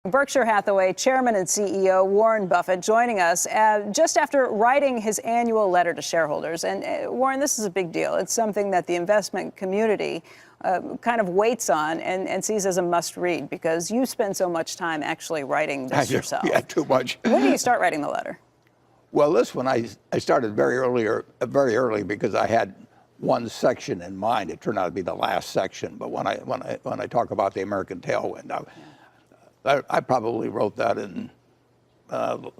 Berkshire Hathaway Chairman and CEO Warren Buffett joining us just after writing his annual letter to shareholders. And Warren, this is a big deal. It's something that the investment community kind of waits on and sees as a must read because you spend so much time actually writing this yourself. Yeah, too much. When did you start writing the letter? Well, this one I started very early because I had one section in mind. It turned out to be the last section. But when I talk about the American tailwind, I probably wrote that in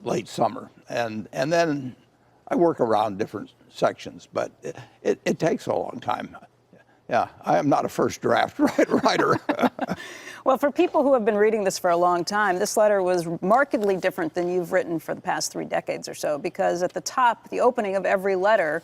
late summer, and then I work around different sections, but it takes a long time. Yeah, I am not a first draft writer. Well, for people who have been reading this for a long time, this letter was markedly different than you've written for the past 3 decades or so, because at the top, the opening of every letter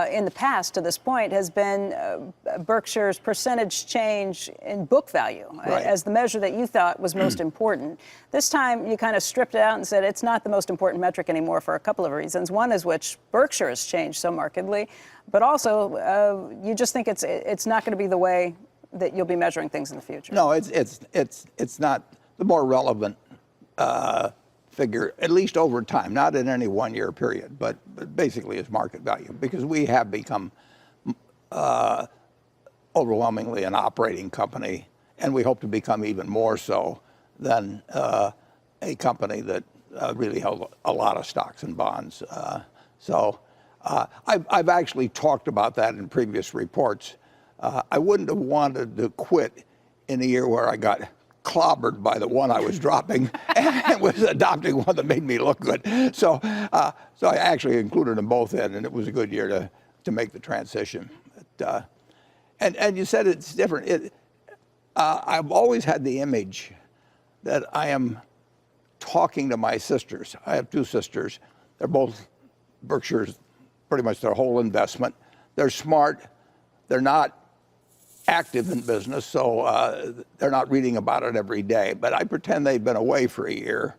in the past to this point has been Berkshire's percentage change in book value as the measure that you thought was most important. This time, you kind of stripped it out and said it's not the most important metric anymore for a couple of reasons. One is which Berkshire has changed so markedly, but also you just think it's not going to be the way that you'll be measuring things in the future. No, it's not the more relevant figure, at least over time, not in any 1 year period, but basically is market value, because we have become overwhelmingly an operating company, and we hope to become even more so than a company that really held a lot of stocks and bonds. I've actually talked about that in previous reports. I wouldn't have wanted to quit in a year where I got clobbered by the one I was dropping and was adopting one that made me look good. So I actually included them both in, and it was a good year to make the transition. And you said it's different. I've always had the image that I am talking to my sisters. I have 2 sisters. They're both Berkshire's, pretty much their whole investment. They're smart. They're not active in business, so they're not reading about it every day. But I pretend they've been away for a year,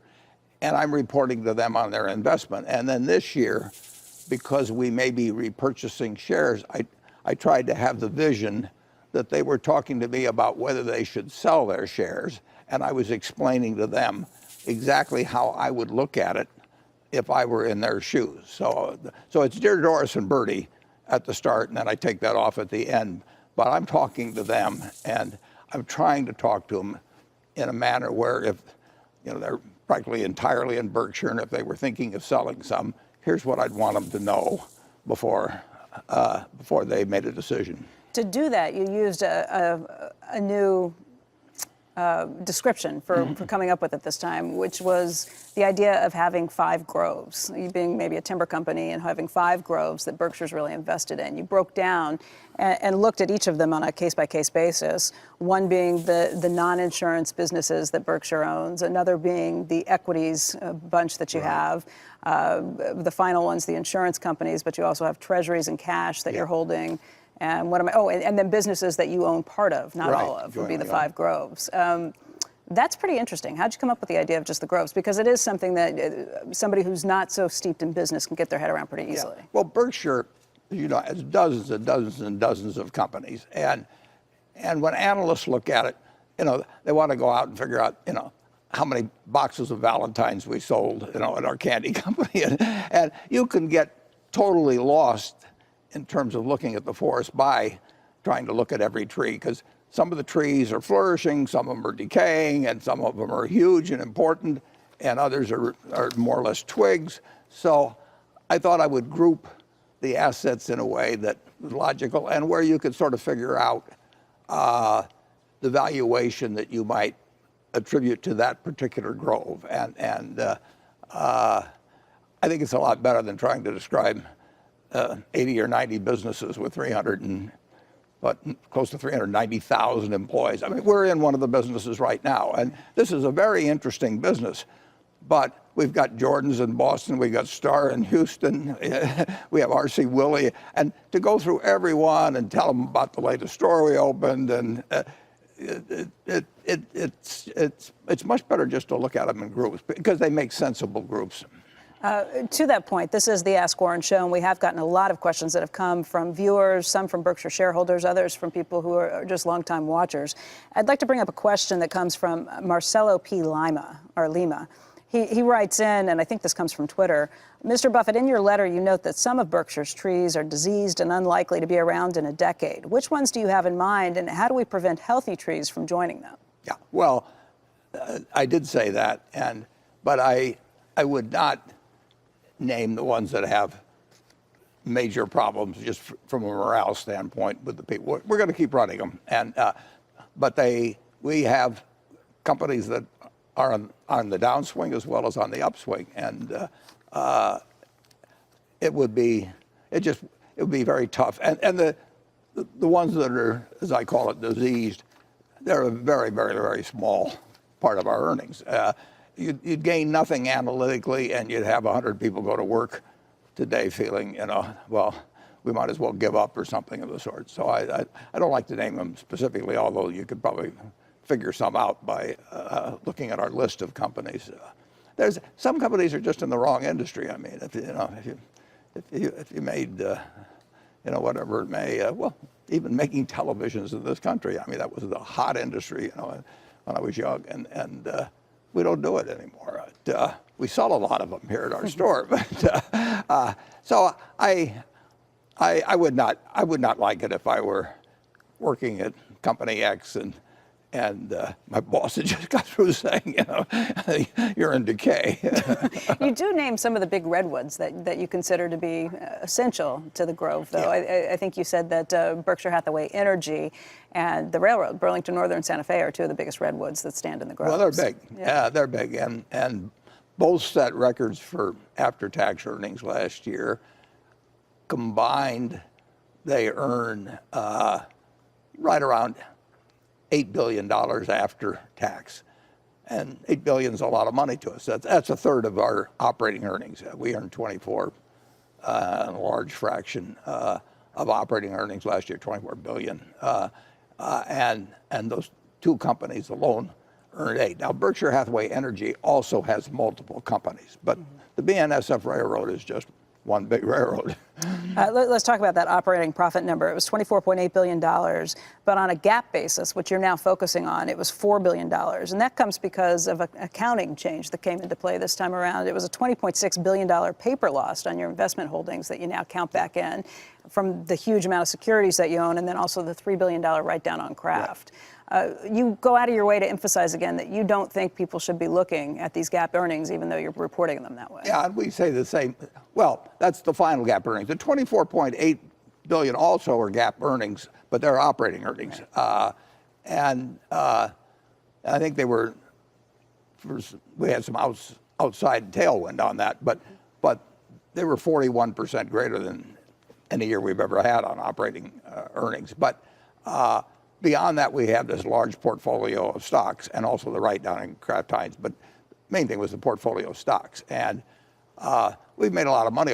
and I'm reporting to them on their investment. And then this year, because we may be repurchasing shares, I tried to have the vision that they were talking to me about whether they should sell their shares, and I was explaining to them exactly how I would look at it if I were in their shoes. So it's Dear Doris and Bertie at the start, and then I take that off at the end. But I'm talking to them, and I'm trying to talk to them in a manner where if they're practically entirely in Berkshire, and if they were thinking of selling some, here's what I'd want them to know before they made a decision. To do that, you used a new description for coming up with it this time, which was the idea of having 5 groves. You being maybe a timber company and having 5 groves that Berkshire's really invested in. You broke down and looked at each of them on a case-by-case basis, one being the non-insurance businesses that Berkshire owns, another being the equities bunch that you have, the final one's the insurance companies, but you also have treasuries and cash that you're holding. And and then businesses that you own part of, not all of, would be the 5 groves. That's pretty interesting. How'd you come up with the idea of just the groves? Because it is something that somebody who's not so steeped in business can get their head around pretty easily. Well, Berkshire, has dozens and dozens and dozens of companies. And when analysts look at it, they want to go out and figure out, how many boxes of Valentines we sold, at our candy company. And you can get totally lost in terms of looking at the forest by trying to look at every tree, because some of the trees are flourishing, some of them are decaying, and some of them are huge and important, and others are more or less twigs. So I thought I would group the assets in a way that was logical and where you could sort of figure out the valuation that you might attribute to that particular grove. And I think it's a lot better than trying to describe 80 or 90 businesses with close to 390,000 employees. I mean, we're in one of the businesses right now, and this is a very interesting business. But we've got Jordan's in Boston, we've got Star in Houston, we have R.C. Willey, and to go through every one and tell them about the latest store we opened, and it's much better just to look at them in groups because they make sensible groups. To that point, this is the Ask Warren show, and we have gotten a lot of questions that have come from viewers, some from Berkshire shareholders, others from people who are just longtime watchers. I'd like to bring up a question that comes from Marcelo P. Lima. He writes in, and I think this comes from Twitter, Mr. Buffett, in your letter, you note that some of Berkshire's trees are diseased and unlikely to be around in a decade. Which ones do you have in mind, and how do we prevent healthy trees from joining them? Yeah, well, I did say that, but I would not name the ones that have major problems just from a morale standpoint with the people. We're going to keep running them, but we have companies that are on the downswing as well as on the upswing, and it would be very tough. And the ones that are, as I call it, diseased, they're a very, very, very small part of our earnings. You'd gain nothing analytically, and you'd have 100 people go to work today feeling, well, we might as well give up or something of the sort. So I don't like to name them specifically, although you could probably figure some out by looking at our list of companies. There's some companies are just in the wrong industry. I mean, if you made whatever it may, well, even making televisions in this country, I mean, that was the hot industry, when I was young, and we don't do it anymore. We sell a lot of them here at our store, but so I would not like it if I were working at company X and my boss had just got through saying, you're in decay. You do name some of the big redwoods that you consider to be essential to the grove, though. Yeah. I think you said that Berkshire Hathaway Energy and the railroad, Burlington Northern and Santa Fe, are two of the biggest redwoods that stand in the groves. Well, they're big. Yeah, they're big. And both set records for after-tax earnings last year. Combined, they earn right around $8 billion after tax. And $8 billion is a lot of money to us. That's a third of our operating earnings. We earned 24, a large fraction of operating earnings last year, 24 billion. And those two companies alone earned 8. Now, Berkshire Hathaway Energy also has multiple companies, but the BNSF Railroad is just one big railroad. Let's talk about that operating profit number. It was $24.8 billion, but on a GAAP basis, which you're now focusing on, it was $4 billion. And that comes because of an accounting change that came into play this time around. It was a $20.6 billion paper loss on your investment holdings that you now count back in from the huge amount of securities that you own, and then also the $3 billion write-down on Kraft. Right. You go out of your way to emphasize again that you don't think people should be looking at these GAAP earnings, even though you're reporting them that way. Yeah, we say the same. Well, that's the final GAAP earnings. The $24.8 billion also are GAAP earnings, but they're operating earnings. And I think we had some outside tailwind on that, but they were 41% greater than any year we've ever had on operating earnings. But beyond that, we have this large portfolio of stocks and also the write-down in Kraft Heinz. But the main thing was the portfolio of stocks. And we've made a lot of money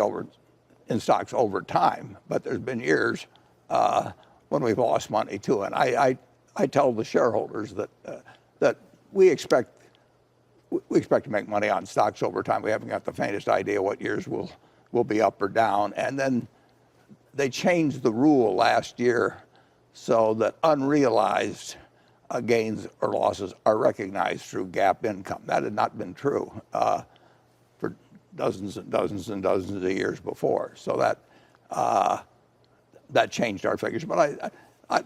in stocks over time, but there's been years when we've lost money too. And I tell the shareholders that we expect to make money on stocks over time. We haven't got the faintest idea what years will be up or down. And then they changed the rule last year so that unrealized gains or losses are recognized through GAAP income. That had not been true for dozens and dozens and dozens of years before. So that changed our figures. But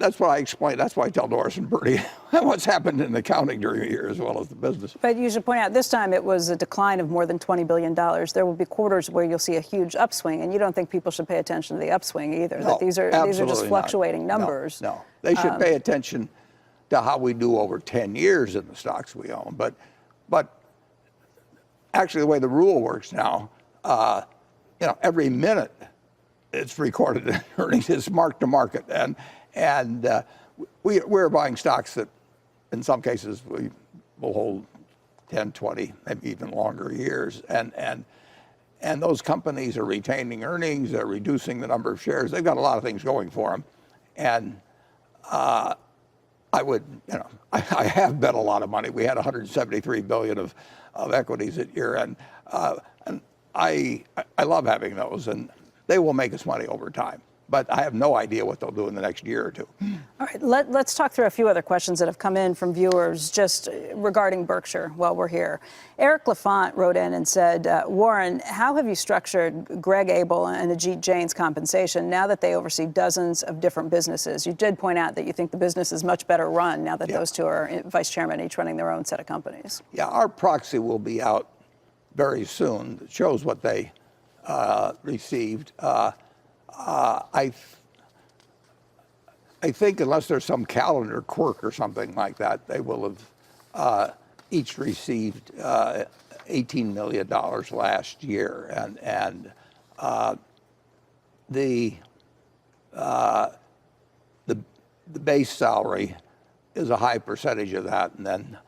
that's what I explain. That's why I tell Doris and Bertie what's happened in accounting during the year as well as the business. But you should point out, this time it was a decline of more than $20 billion. There will be quarters where you'll see a huge upswing, and you don't think people should pay attention to the upswing either. No, that these are just fluctuating numbers. No, they should pay attention to how we do over 10 years in the stocks we own. But actually, the way the rule works now, every minute it's recorded in earnings. It's mark to market, and we're buying stocks that, in some cases, we will hold 10, 20, maybe even longer years. And those companies are retaining earnings. They're reducing the number of shares. They've got a lot of things going for them. And I have bet a lot of money. We had $173 billion of equities at year end. And I love having those, and they will make us money over time. But I have no idea what they'll do in the next year or two. All right, let's talk through a few other questions that have come in from viewers just regarding Berkshire while we're here. Eric Lafont wrote in and said, Warren, how have you structured Greg Abel and Ajit Jain's compensation now that they oversee dozens of different businesses? You did point out that you think the business is much better run now that those two are vice chairman, each running their own set of companies. Yeah, our proxy will be out very soon. It shows what they received. I think unless there's some calendar quirk or something like that, they will have each received $18 million last year, and the base salary is a high percentage of that, and then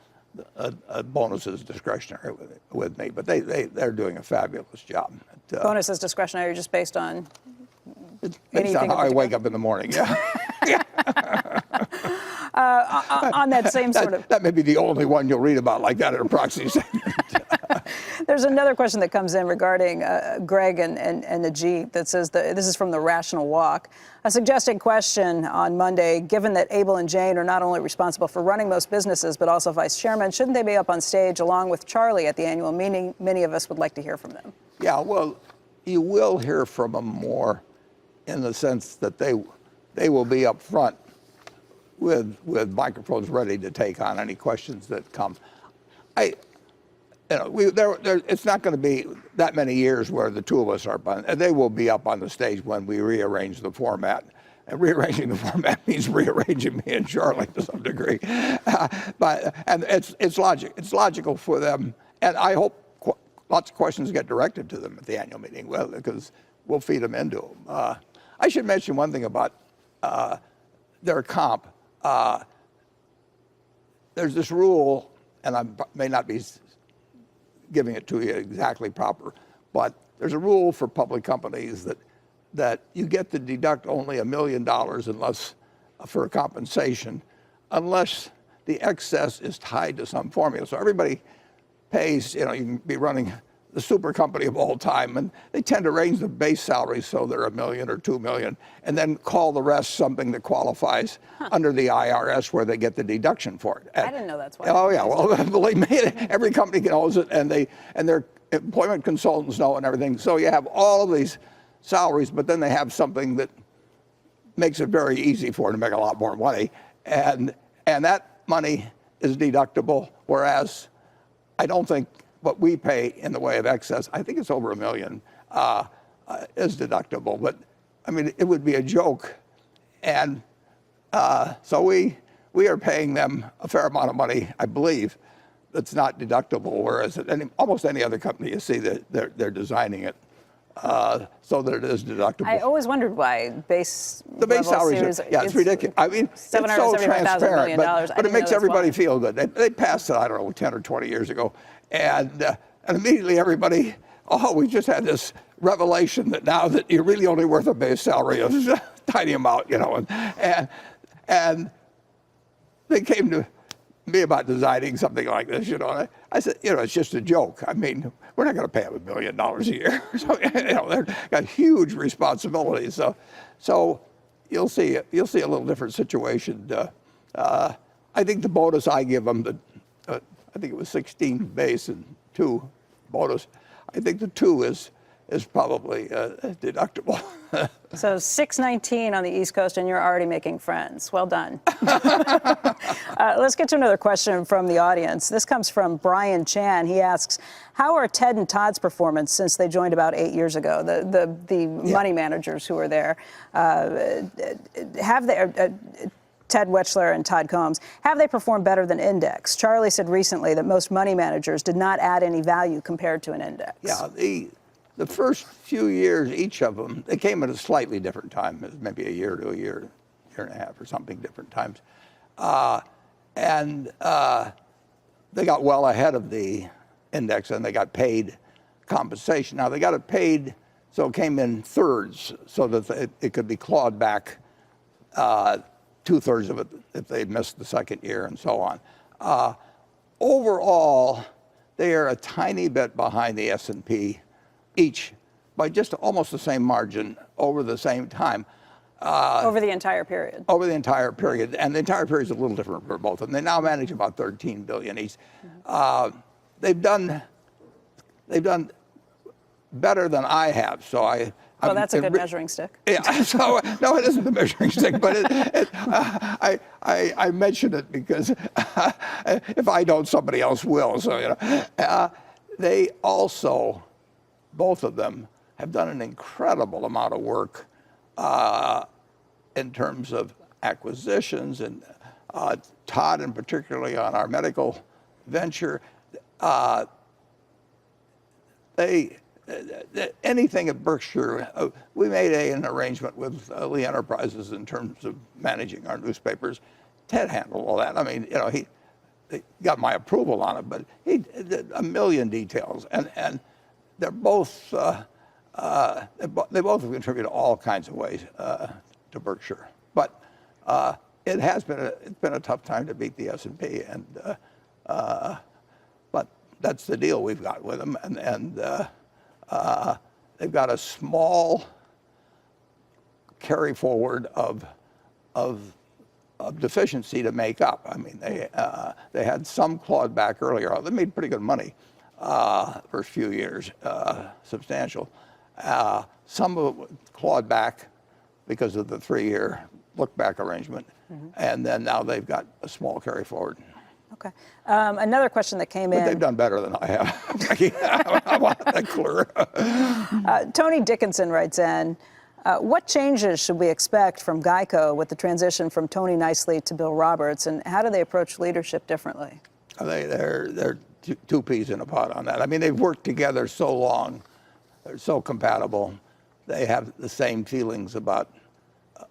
a bonus is discretionary with me. But they're doing a fabulous job. Bonus is discretionary, just based on. It's based on how I wake up in the morning, yeah. On that same sort of. That may be the only one you'll read about like that in a proxy statement. There's another question that comes in regarding Greg and Ajit that says this is from the Irrational Walk. A suggested question on Monday, given that Abel and Jain are not only responsible for running most businesses, but also vice chairman, shouldn't they be up on stage along with Charlie at the annual meeting? Many of us would like to hear from them. Yeah, well, you will hear from them more in the sense that they will be up front with microphones ready to take on any questions that come. It's not going to be that many years where the two of us are, they will be up on the stage when we rearrange the format. And rearranging the format means rearranging me and Charlie to some degree. And it's logical for them, and I hope lots of questions get directed to them at the annual meeting, well, because we'll feed them into them. I should mention one thing about their comp. There's this rule, and I may not be giving it to you exactly proper, but there's a rule for public companies that you get to deduct only $1 million unless for compensation, unless the excess is tied to some formula. So everybody pays, you can be running the super company of all time, and they tend to range the base salary so they're $1 million or $2 million, and then call the rest something that qualifies under the IRS where they get the deduction for it. I didn't know that's why. Oh yeah, well, believe me, every company knows it, and their employment consultants know and everything. So you have all of these salaries, but then they have something that makes it very easy for them to make a lot more money, and that money is deductible, whereas I don't think what we pay in the way of excess, I think it's over $1 million, is deductible. But I mean, it would be a joke, and so we are paying them a fair amount of money, I believe, that's not deductible. Whereas at almost any other company, you see that they're designing it so that it is deductible. I always wondered why the base salaries, it's ridiculous. I mean, it's so transparent, but it makes everybody feel good. They passed it, I don't know, 10 or 20 years ago, and immediately everybody, we just had this revelation that now that you're really only worth a base salary of a tiny amount, and they came to me about designing something like this, and I said, it's just a joke. I mean, we're not going to pay them $1 million a year. So, they've got huge responsibilities. So you'll see a little different situation. I think the bonus I give them, I think it was 16 base and 2 bonus. I think the 2 is probably deductible. So 619 on the East Coast, and you're already making friends. Well done. Let's get to another question from the audience. This comes from Brian Chan. He asks, how are Ted and Todd's performance since they joined about 8 years ago? The money managers who are there, have they? Ted Wetzler and Todd Combs, have they performed better than index? Charlie said recently that most money managers did not add any value compared to an index. Yeah, the first few years, each of them, they came at a slightly different time, maybe a year to a year and a half or something different times. And they got well ahead of the index, and they got paid compensation. Now, they got it paid, so it came in thirds, so that it could be clawed back 2/3 of it if they missed the second year and so on. Overall, they are a tiny bit behind the S&P each by just almost the same margin over the same time. Over the entire period. Over the entire period, and the entire period is a little different for both of them. They now manage about 13 billion each. They've done better than I have. So Well, that's a good measuring stick. Yeah. So no, it isn't the measuring stick, but I mention it because if I don't, somebody else will. So they also, both of them, have done an incredible amount of work in terms of acquisitions, and Todd, and particularly on our medical venture. Anything at Berkshire, we made an arrangement with Lee Enterprises in terms of managing our newspapers. Ted handled all that. I mean, he got my approval on it, but he did a million details, and they're both. They both have contributed all kinds of ways to Berkshire, but it's been a tough time to beat the S&P, and but that's the deal we've got with them, and they've got a small carry forward of deficiency to make up. I mean, they had some clawed back earlier. They made pretty good money first few years, substantial. Some of it clawed back because of the 3-year look-back arrangement, and then now they've got a small carry forward. Okay. Another question that came in. But they've done better than I have. I want that clear. Tony Dickinson writes in, what changes should we expect from Geico with the transition from Tony Nicely to Bill Roberts, and how do they approach leadership differently? They're two peas in a pod on that. I mean, they've worked together so long. They're so compatible. They have the same feelings about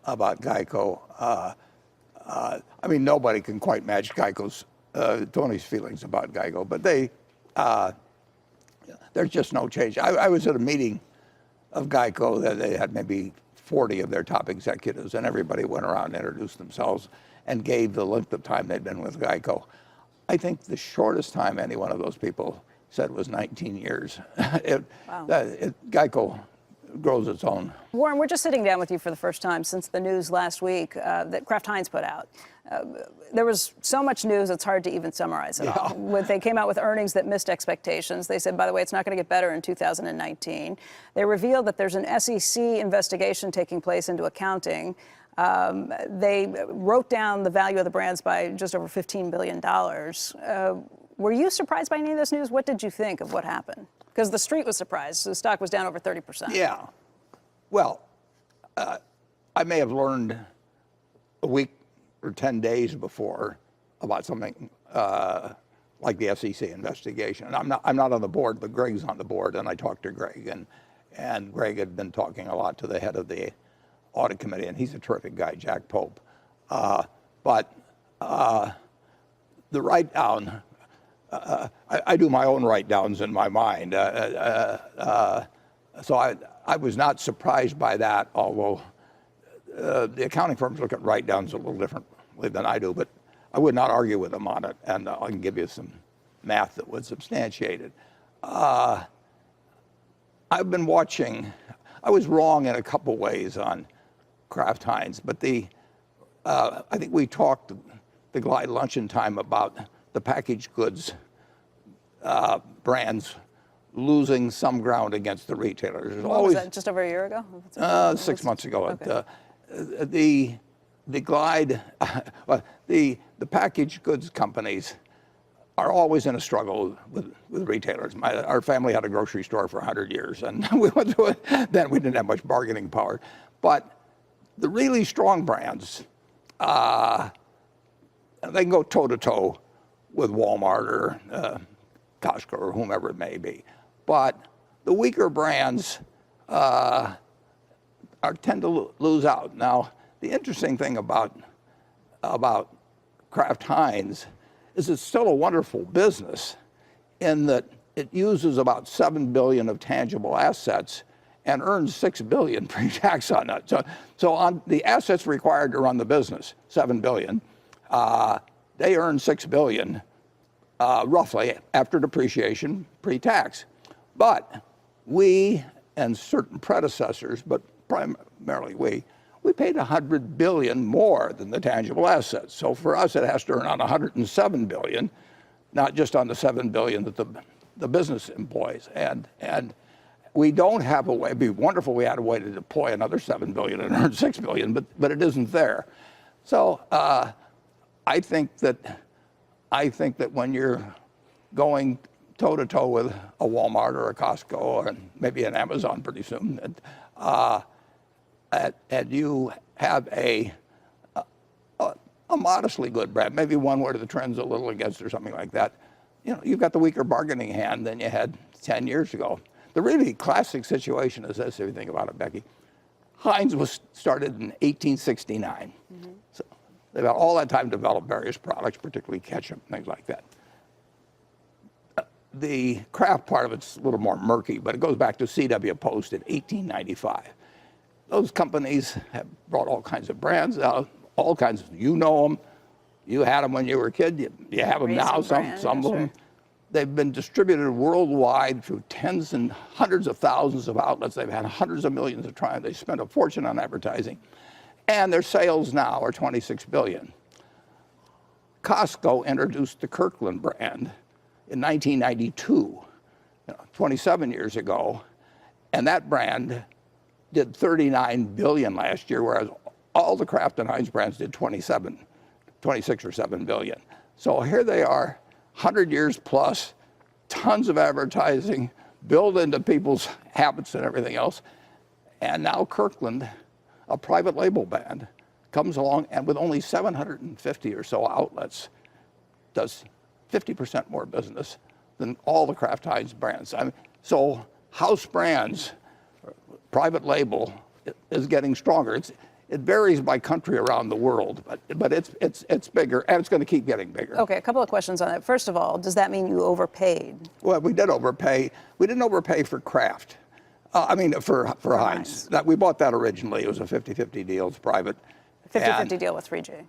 Geico. I mean, nobody can quite match Tony's feelings about Geico, but there's just no change. I was at a meeting of Geico that they had maybe 40 of their top executives, and everybody went around and introduced themselves and gave the length of time they'd been with Geico. I think the shortest time any one of those people said was 19 years. Wow. Geico grows its own. Warren, we're just sitting down with you for the first time since the news last week that Kraft Heinz put out. There was so much news, it's hard to even summarize it all. They came out with earnings that missed expectations. They said, by the way, it's not going to get better in 2019. They revealed that there's an SEC investigation taking place into accounting. They wrote down the value of the brands by just over $15 billion. Were you surprised by any of this news? What did you think of what happened? Because the street was surprised. The stock was down over 30%. Yeah. Well, I may have learned a week or 10 days before about something like the SEC investigation. I'm not on the board, but Greg's on the board, and I talked to Greg, and Greg had been talking a lot to the head of the audit committee, and he's a terrific guy, Jack Pope. But the write-down, I do my own write-downs in my mind. So I was not surprised by that, although the accounting firms look at write-downs a little differently than I do, but I would not argue with them on it, and I can give you some math that would substantiate it. I've been watching. I was wrong in a couple ways on Kraft Heinz, but I think we talked the Glide Luncheon time about the packaged goods brands losing some ground against the retailers. Was that just over a year ago? 6 months ago. Okay. The Glide, the packaged goods companies are always in a struggle with retailers. Our family had a grocery store for 100 years, and we went through it. Then we didn't have much bargaining power. But the really strong brands, they can go toe-to-toe with Walmart or Costco or whomever it may be. But the weaker brands tend to lose out. Now, the interesting thing about Kraft Heinz is it's still a wonderful business in that it uses about $7 billion of tangible assets and earns $6 billion pre-tax on that. So on the assets required to run the business, $7 billion, they earn $6 billion roughly after depreciation pre-tax. But we and certain predecessors, but primarily we paid $100 billion more than the tangible assets. So for us, it has to earn on $107 billion, not just on the $7 billion that the business employs. And we don't have a way. It'd be wonderful if we had a way to deploy another $7 billion and earn $6 billion, but it isn't there. So I think that when you're going toe-to-toe with a Walmart or a Costco and maybe an Amazon pretty soon, and you have a modestly good brand, maybe one where the trend's a little against or something like that, you've got the weaker bargaining hand than you had 10 years ago. The really classic situation is this, if you think about it, Becky. Heinz was started in 1869. Mm-hmm. So they've had all that time to develop various products, particularly ketchup, things like that. The Kraft part of it's a little more murky, but it goes back to C.W. Post in 1895. Those companies have brought all kinds of brands out, all kinds of, you know them. You had them when you were a kid. You have them now, some of them. They've been distributed worldwide through tens and hundreds of thousands of outlets. They've had hundreds of millions of trials. They spent a fortune on advertising. And their sales now are $26 billion. Costco introduced the Kirkland brand in 1992, 27 years ago. And that brand did $39 billion last year, whereas all the Kraft and Heinz brands did 26 or 7 billion. So here they are, 100 years plus, tons of advertising, built into people's habits and everything else. And now Kirkland, a private label brand, comes along and with only 750 or so outlets, does 50% more business than all the Kraft Heinz brands. So house brands, private label, is getting stronger. It varies by country around the world, but it's bigger, and it's going to keep getting bigger. Okay, a couple of questions on that. First of all, does that mean you overpaid? Well, we did overpay. We didn't overpay for Kraft. For Heinz. We bought that originally. It was a 50-50 deal. It's private. 50-50 deal with 3G.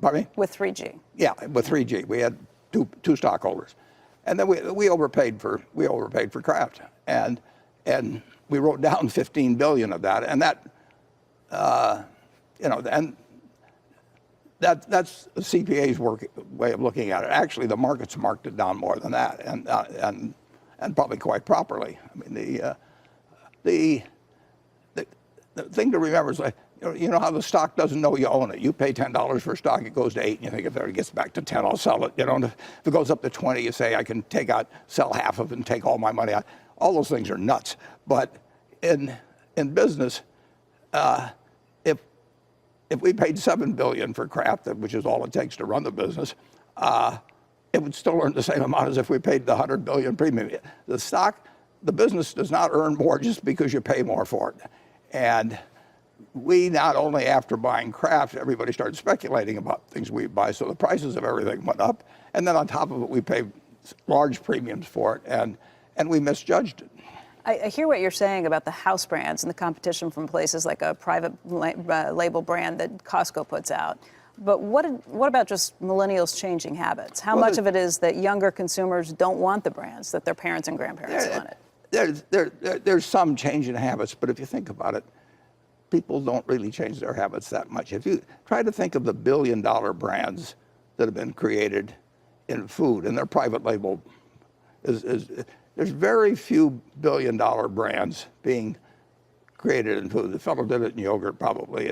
Pardon me? With 3G. Yeah, with 3G. We had two stockholders, and then we overpaid for Kraft, and we wrote down $15 billion of that, and that. And that's the CPA's way of looking at it. Actually, the market's marked it down more than that, and probably quite properly. I mean, the thing to remember is, like, you know how the stock doesn't know you own it. You pay $10 for a stock, it goes to 8, and you think if it gets back to 10, I'll sell it. And if it goes up to 20, you say I can sell half of it and take all my money out. All those things are nuts. But in business, if we paid $7 billion for Kraft, which is all it takes to run the business, it would still earn the same amount as if we paid the $100 billion premium. The business does not earn more just because you pay more for it. And we not only, after buying Kraft, everybody started speculating about things we buy, so the prices of everything went up. And then on top of it, we paid large premiums for it, and we misjudged it. I hear what you're saying about the house brands and the competition from places like a private label brand that Costco puts out. But what about just millennials changing habits? How much of it is that younger consumers don't want the brands that their parents and grandparents wanted? There's some change in habits, but if you think about it, people don't really change their habits that much. If you try to think of the billion-dollar brands that have been created in food, and their private label there's very few billion-dollar brands being created in food. The fellow did it in yogurt, probably.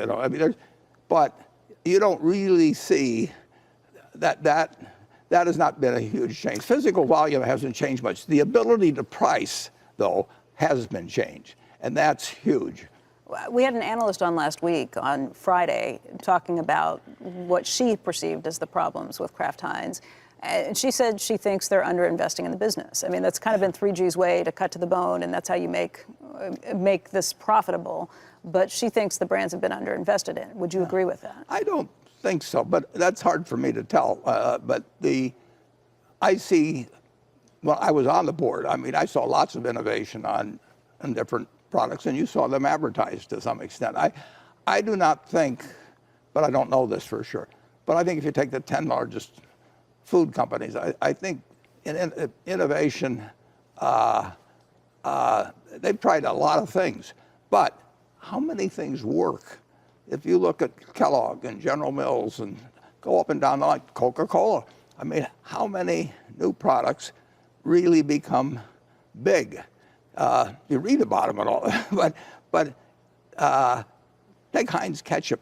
But you don't really see that has not been a huge change. Physical volume hasn't changed much. The ability to price, though, has been changed, and that's huge. We had an analyst on last week, on Friday, talking about what she perceived as the problems with Kraft Heinz. And she said she thinks they're underinvesting in the business. I mean, that's kind of been 3G's way to cut to the bone, and that's how you make this profitable. But she thinks the brands have been underinvested in. Would you agree with that? I don't think so, but that's hard for me to tell. But I see, well, I was on the board. I mean, I saw lots of innovation on different products, and you saw them advertised to some extent. I do not think, but I don't know this for sure, but I think if you take the 10 largest food companies, I think in innovation, they've tried a lot of things, but how many things work? If you look at Kellogg and General Mills and go up and down the line, Coca-Cola, I mean, how many new products really become big? You read about them and all, but take Heinz ketchup.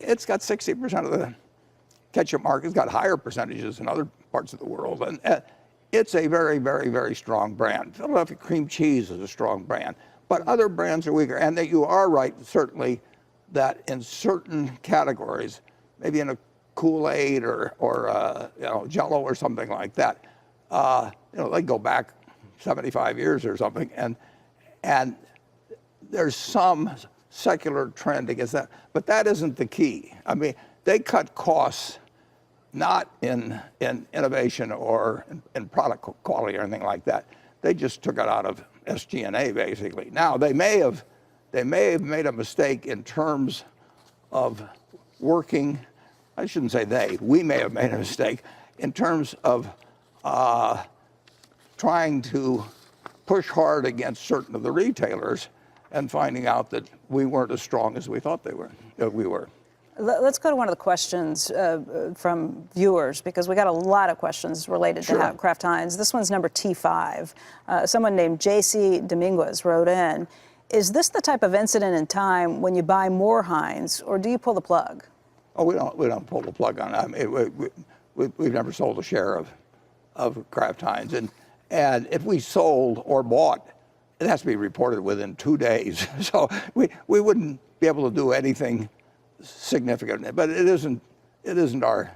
It's got 60% of the ketchup market. It's got higher percentages in other parts of the world, and it's a very, very, very strong brand. Philadelphia cream cheese is a strong brand, but other brands are weaker. And that you are right, certainly, that in certain categories, maybe in a Kool-Aid or Jell-O or something like that, they go back 75 years or something, and there's some secular trend against that, but that isn't the key. I mean, they cut costs not in innovation or in product quality or anything like that. They just took it out of SG&A basically. Now they may have made a mistake in terms of working. I shouldn't say we may have made a mistake in terms of trying to push hard against certain of the retailers and finding out that we weren't as strong as we thought we were. Let's go to one of the questions from viewers, because we got a lot of questions related to Kraft Heinz. This one's number T5. Someone named JC Dominguez wrote in, is this the type of incident in time when you buy more Heinz, or do you pull the plug? Oh, we don't pull the plug on it. I mean, we've never sold a share of Kraft Heinz. And if we sold or bought, it has to be reported within 2 days. So we wouldn't be able to do anything significant. But it isn't our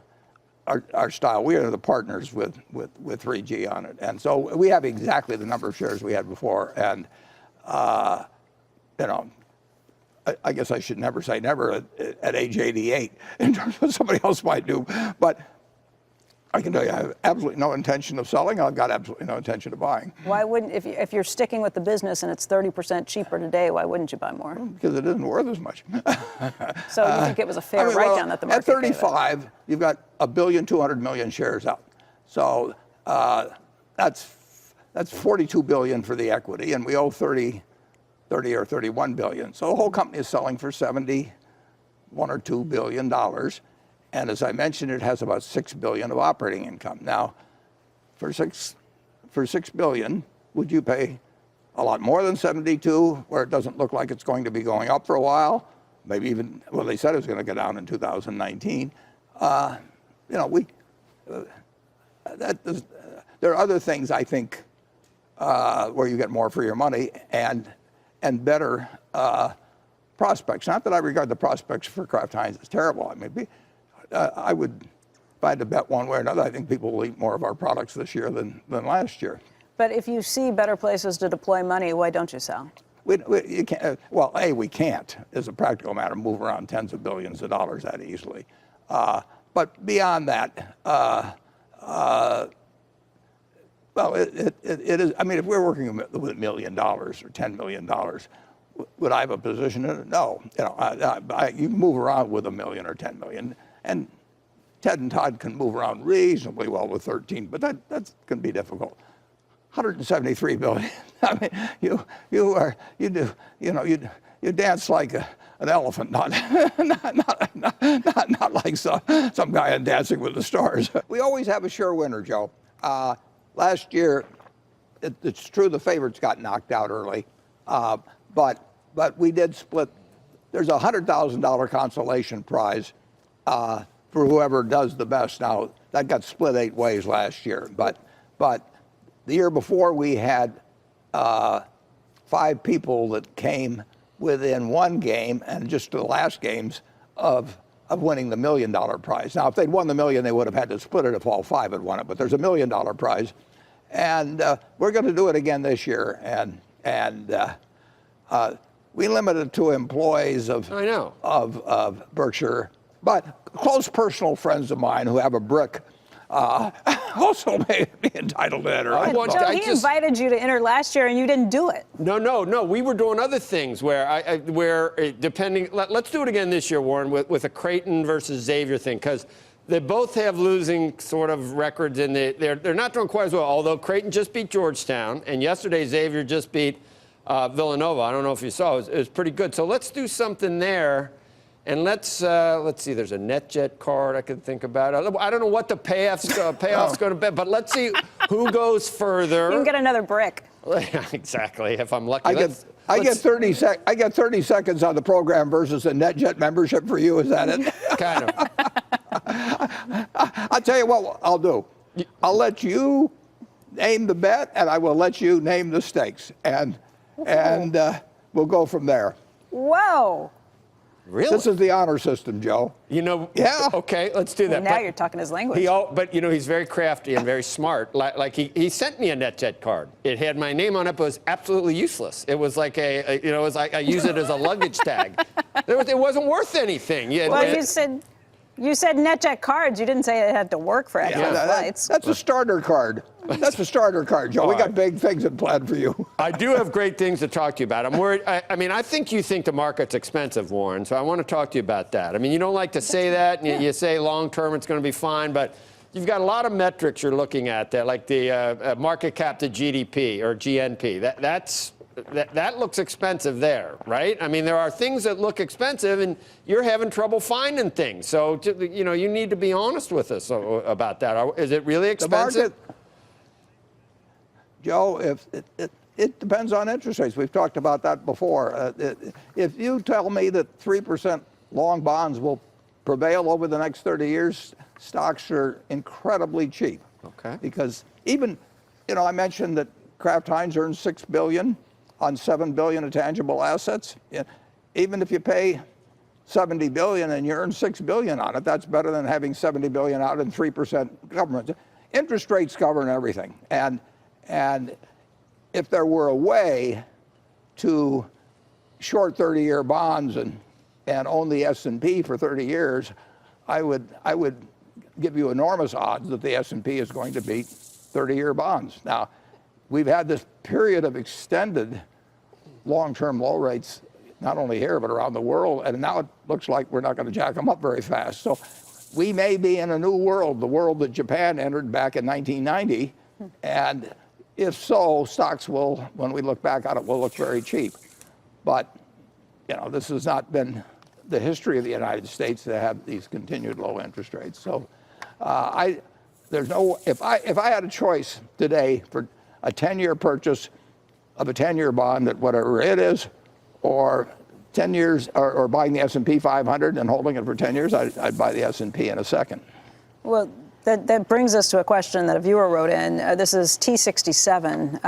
style. We are the partners with 3G on it. And so we have exactly the number of shares we had before. And, I guess I should never say never at age 88 in terms of what somebody else might do. But I can tell you, I have absolutely no intention of selling. I've got absolutely no intention of buying. Why wouldn't, if you're sticking with the business and it's 30% cheaper today, why wouldn't you buy more? Because it isn't worth as much. So you think it was a fair write-down that the market at 35, you've got 1,200,000,000 shares out. So that's 42 billion for the equity, and we owe 30 or 31 billion. So the whole company is selling for $71 or $2 billion. And as I mentioned, it has about $6 billion of operating income. Now, for $6 billion, would you pay a lot more than 72, where it doesn't look like it's going to be going up for a while? Maybe even, well, they said it was going to go down in 2019. There are other things, I think, where you get more for your money and better prospects. Not that I regard the prospects for Kraft Heinz as terrible. I mean, I would, if I had to bet one way or another, I think people will eat more of our products this year than last year. But if you see better places to deploy money, why don't you sell? You can't, well, we can't, as a practical matter, move around tens of billions of dollars that easily. But beyond that, well, it is. I mean, if we're working with $1 million or $10 million, would I have a position in it? No. You can move around with $1 million or $10 million, and Ted and Todd can move around reasonably well with 13, but that's going to be difficult. 173 billion. I mean, you dance like an elephant, not like some guy in Dancing with the Stars. We always have a sure winner, Joe. Last year, it's true the favorites got knocked out early, but we did split. There's a $100,000 consolation prize for whoever does the best. Now that got split 8 ways last year, but the year before we had 5 people that came within 1 game and just the last games of winning the $1 million prize. Now, if they'd won the $1 million, they would have had to split it if all 5 had won it. But there's a $1 million prize, and we're going to do it again this year. And we limit it to employees of Berkshire, but close personal friends of mine who have a brick also may be entitled to enter. Joe, he invited you to enter last year and you didn't do it. No. We were doing other things where depending. Let's do it again this year, Warren, with a Creighton versus Xavier thing, because They both have losing sort of records, and they're not doing quite as well. Although Creighton just beat Georgetown, and yesterday Xavier just beat Villanova. I don't know if you saw. It was pretty good. So let's do something there, and let's see. There's a NetJet card I could think about. I don't know what the payoff's going to be, but let's see who goes further. You can get another brick. Exactly. If I'm lucky. I get 30 seconds on the program versus a NetJet membership for you. Is that it? Kind of. I'll tell you what I'll do. I'll let you name the bet, and I will let you name the stakes, and we'll go from there. Whoa. Really? This is the honor system, Joe. Yeah. Okay, let's do that. Now you're talking his language. But he's very crafty and very smart. Like he sent me a NetJet card. It had my name on it, but it was absolutely useless. It was like it was like I use it as a luggage tag. It wasn't worth anything. You said NetJet cards. You didn't say it had to work for extra flights. That's a starter card. That's a starter card, Joe. We got big things in plan for you. I do have great things to talk to you about. I'm worried. I think you think the market's expensive, Warren, so I want to talk to you about that. I mean, you don't like to say that, and you say long term it's going to be fine, but you've got a lot of metrics you're looking at there, like the market cap to GDP or GNP. That looks expensive there, right? I mean, there are things that look expensive, and you're having trouble finding things. So, you need to be honest with us about that. Is it really expensive? Joe, it depends on interest rates. We've talked about that before. If you tell me that 3% long bonds will prevail over the next 30 years, stocks are incredibly cheap. Okay. Because even, I mentioned that Kraft Heinz earns $6 billion on $7 billion of tangible assets. Even if you pay $70 billion and you earn $6 billion on it, that's better than having $70 billion out in 3% government. Interest rates govern everything. And if there were a way to short 30-year bonds and own the S&P for 30 years, I would give you enormous odds that the S&P is going to beat 30-year bonds. Now, we've had this period of extended long-term low rates, not only here, but around the world, and now it looks like we're not going to jack them up very fast. So we may be in a new world, the world that Japan entered back in 1990, and if so, stocks will, when we look back on it, will look very cheap. But, this has not been the history of the United States to have these continued low interest rates. So if I had a choice today for a 10-year purchase of a 10-year bond at whatever it is, or 10 years, or buying the S&P 500 and holding it for 10 years, I'd buy the S&P in a second. Well, that brings us to a question that a viewer wrote in. This is T67.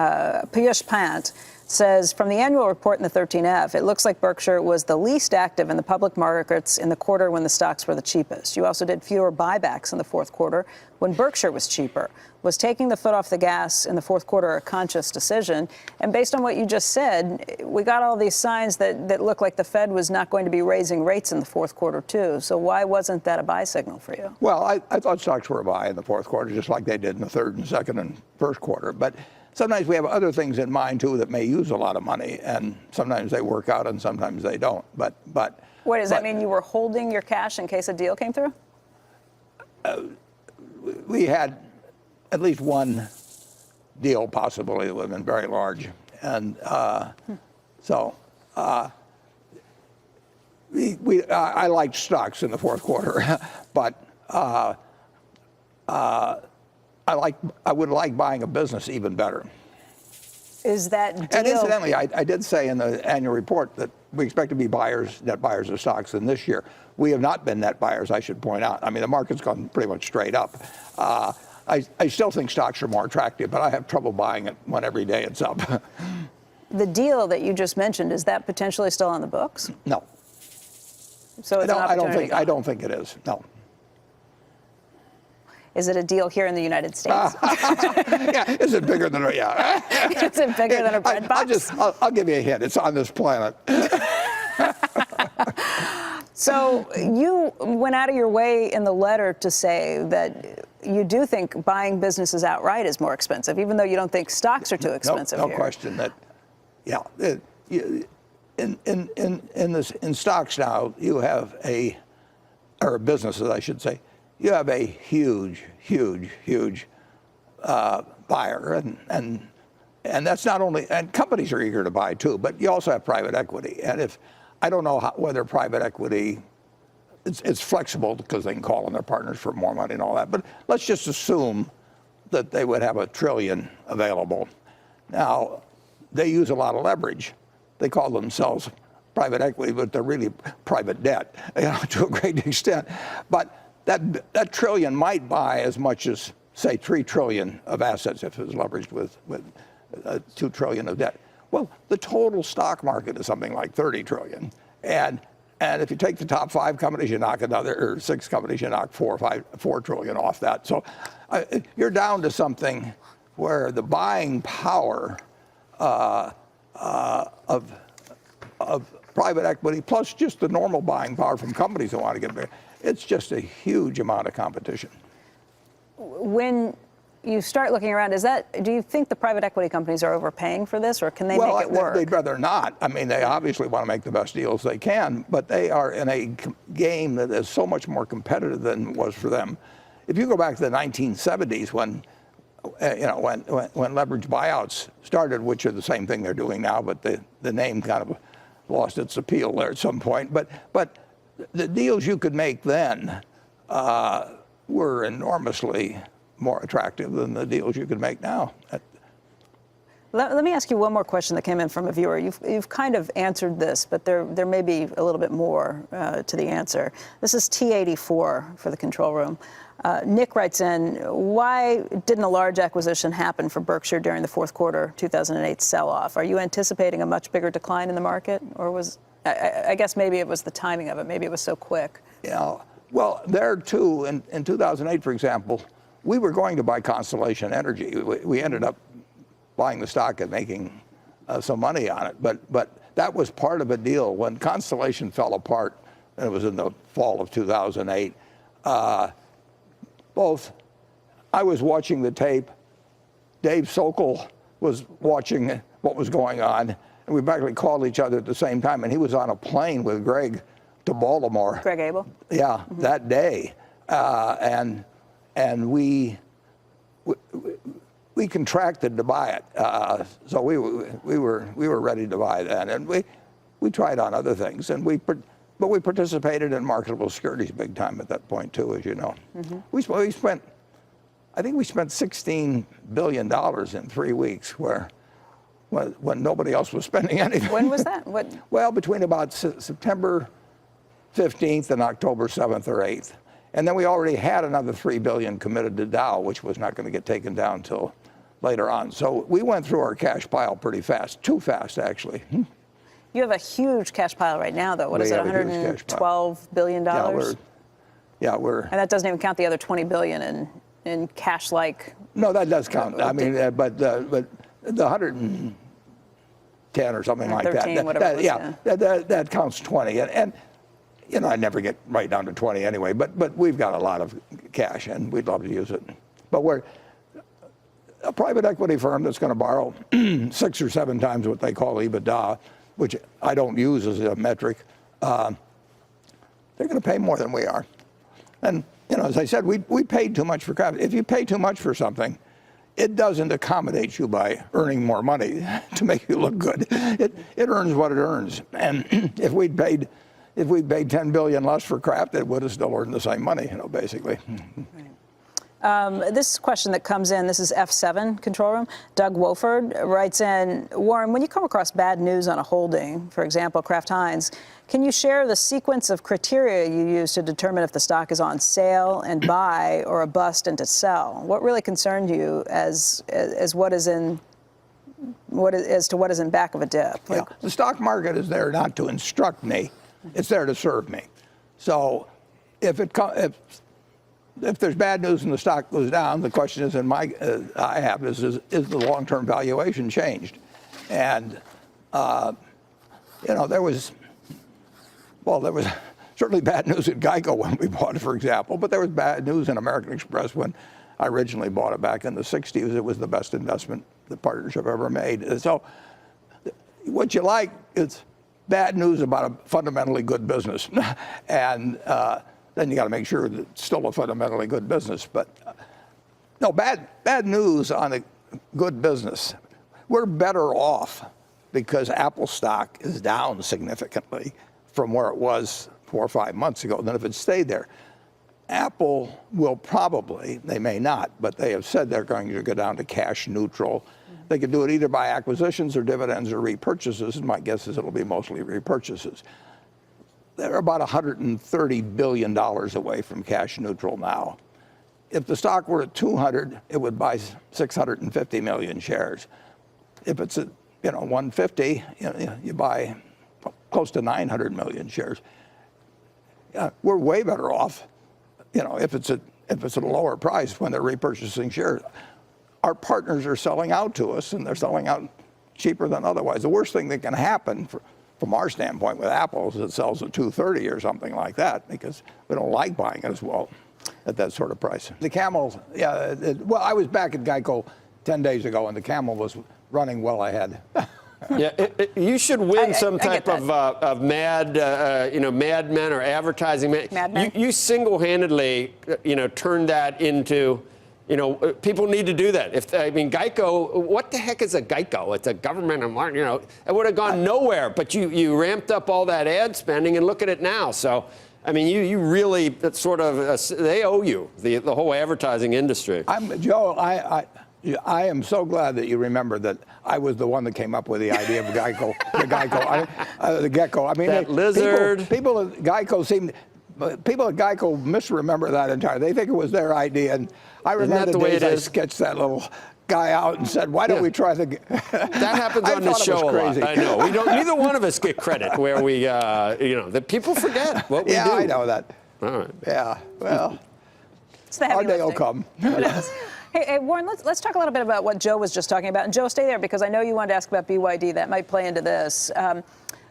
Piyush Pant says, from the annual report in the 13F, it looks like Berkshire was the least active in the public markets in the quarter when the stocks were the cheapest. You also did fewer buybacks in the fourth quarter when Berkshire was cheaper. Was taking the foot off the gas in the fourth quarter a conscious decision? And based on what you just said, we got all these signs that look like the Fed was not going to be raising rates in the fourth quarter, too. So why wasn't that a buy signal for you? Well, I thought stocks were a buy in the fourth quarter, just like they did in the third and second and first quarter. But sometimes we have other things in mind, too, that may use a lot of money. And sometimes they work out and sometimes they don't. But what does that mean? You were holding your cash in case a deal came through? We had at least one deal possibility that would have been very large. And so I liked stocks in the fourth quarter, but I would like buying a business even better. Is that deal? And incidentally, I did say in the annual report that we expect to be net buyers of stocks in this year. We have not been net buyers, I should point out. I mean, the market's gone pretty much straight up. I still think stocks are more attractive, but I have trouble buying it when every day it's up. The deal that you just mentioned, is that potentially still on the books? No. So it's I don't think it is. No. Is it a deal here in the United States? Yeah, is it bigger than yeah? Is it bigger than a bread box? I'll give you a hint. It's on this planet. So you went out of your way in the letter to say that you do think buying businesses outright is more expensive, even though you don't think stocks are too expensive. No question that, yeah. In stocks now, you have or businesses, I should say, you have a huge, huge, huge buyer, and that's not only, and companies are eager to buy too, but you also have private equity. And if, I don't know whether private equity, it's flexible because they can call on their partners for more money and all that, but let's just assume that they would have $1 trillion available. Now, they use a lot of leverage. They call themselves private equity, but they're really private debt, to a great extent. But that trillion might buy as much as, say, 3 trillion of assets if it was leveraged with 2 trillion of debt. Well, the total stock market is something like 30 trillion. And if you take the top 5 companies, you knock another, or 6 companies, you knock 4 trillion off that. So you're down to something where the buying power of private equity, plus just the normal buying power from companies that want to get bigger, it's just a huge amount of competition. When you start looking around, do you think the private equity companies are overpaying for this, or can they make it work? They'd rather not. I mean, they obviously want to make the best deals they can, but they are in a game that is so much more competitive than it was for them. If you go back to the 1970s when leveraged buyouts started, which are the same thing they're doing now, but the name kind of lost its appeal there at some point. But the deals you could make then were enormously more attractive than the deals you could make now. Let me ask you one more question that came in from a viewer. You've kind of answered this, but there may be a little bit more to the answer. This is T84 for the control room. Nick writes in, why didn't a large acquisition happen for Berkshire during the fourth quarter 2008 sell-off? Are you anticipating a much bigger decline in the market? Or was, I guess maybe it was the timing of it. Maybe it was so quick. Yeah, well, there too, in 2008, for example, we were going to buy Constellation Energy. We ended up buying the stock and making some money on it. But that was part of a deal. When Constellation fell apart, and it was in the fall of 2008, I was watching the tape. Dave Sokol was watching what was going on. And we basically called each other at the same time. And he was on a plane with Greg to Baltimore. Greg Abel? Yeah, that day. And we contracted to buy it, so we were ready to buy that, and we tried on other things, but we participated in marketable securities big time at that point too, as you know. Mm-hmm. I think we spent $16 billion in 3 weeks, when nobody else was spending anything. When was that? Well, between about September 15th and October 7th or 8th. And then we already had another $3 billion committed to Dow, which was not going to get taken down until later on. So we went through our cash pile pretty fast, too fast, actually. You have a huge cash pile right now, though. What is it, $112 billion? Yeah, we're. And that doesn't even count the other $20 billion in cash-like. No, that does count. I mean, but the 110 or something like 13, that. Whatever it was, That counts 20, and you know, I never get right down to 20 anyway, but we've got a lot of cash and we'd love to use it. But we're a private equity firm that's going to borrow 6 or 7 times what they call EBITDA, which I don't use as a metric. They're going to pay more than we are. And, you know, as I said, we paid too much for Kraft. If you pay too much for something, it doesn't accommodate you by earning more money to make you look good. It earns what it earns. And if we'd paid $10 billion less for Kraft, it would have still earned the same money, you know, basically. This question that comes in, this is F7 control room. Doug Wofford writes in, Warren, when you come across bad news on a holding, for example, Kraft Heinz, can you share the sequence of criteria you use to determine if the stock is on sale and buy or a bust and to sell? What really concerned you as to what is in back of a dip? Yeah. The stock market is there not to instruct me. It's there to serve me. So if there's bad news and the stock goes down, the question is, is the long-term valuation changed? And you know, there was certainly bad news at Geico when we bought it, for example, but there was bad news in American Express when I originally bought it back in the 60s. It was the best investment the partnership ever made. And so what you like is bad news about a fundamentally good business. And then you got to make sure that it's still a fundamentally good business. But no, bad news on a good business. We're better off because Apple stock is down significantly from where it was 4 or 5 months ago than if it stayed there. Apple will probably, they may not, but they have said they're going to go down to cash neutral. They could do it either by acquisitions or dividends or repurchases, and my guess is it'll be mostly repurchases. They're about $130 billion away from cash neutral now. If the stock were at 200, it would buy 650 million shares. If it's at 150, you buy close to 900 million shares. We're way better off, if it's at a lower price when they're repurchasing shares. Our partners are selling out to us, and they're selling out cheaper than otherwise. The worst thing that can happen from our standpoint with Apple is it sells at 230 or something like that, because we don't like buying it as well at that sort of price. The Camel, well, I was back at Geico 10 days ago, and the Camel was running well ahead. Yeah, you should win some type of mad, Mad Men or advertising. Mad Men? You single-handedly, turned that into, people need to do that. Geico, what the heck is a Geico? It's a government, it would have gone nowhere. But you ramped up all that ad spending, and look at it now. So, you really sort of, they owe you, the whole advertising industry. Joe, I am so glad that you remember that I was the one that came up with the idea of Geico, the gecko. That lizard. People at Geico misremember that entirely. They think it was their idea, and I remember the days I sketched that little guy out and said, "Why don't we try the?" That happens on the show a lot. I know. We don't. Neither one of us get credit where we, that people forget what we do. Yeah, I know that. All right. Yeah. Well, it's the heavy our day will lifting. come. Hey, Warren, let's talk a little bit about what Joe was just talking about. And Joe, stay there, because I know you wanted to ask about BYD. That might play into this.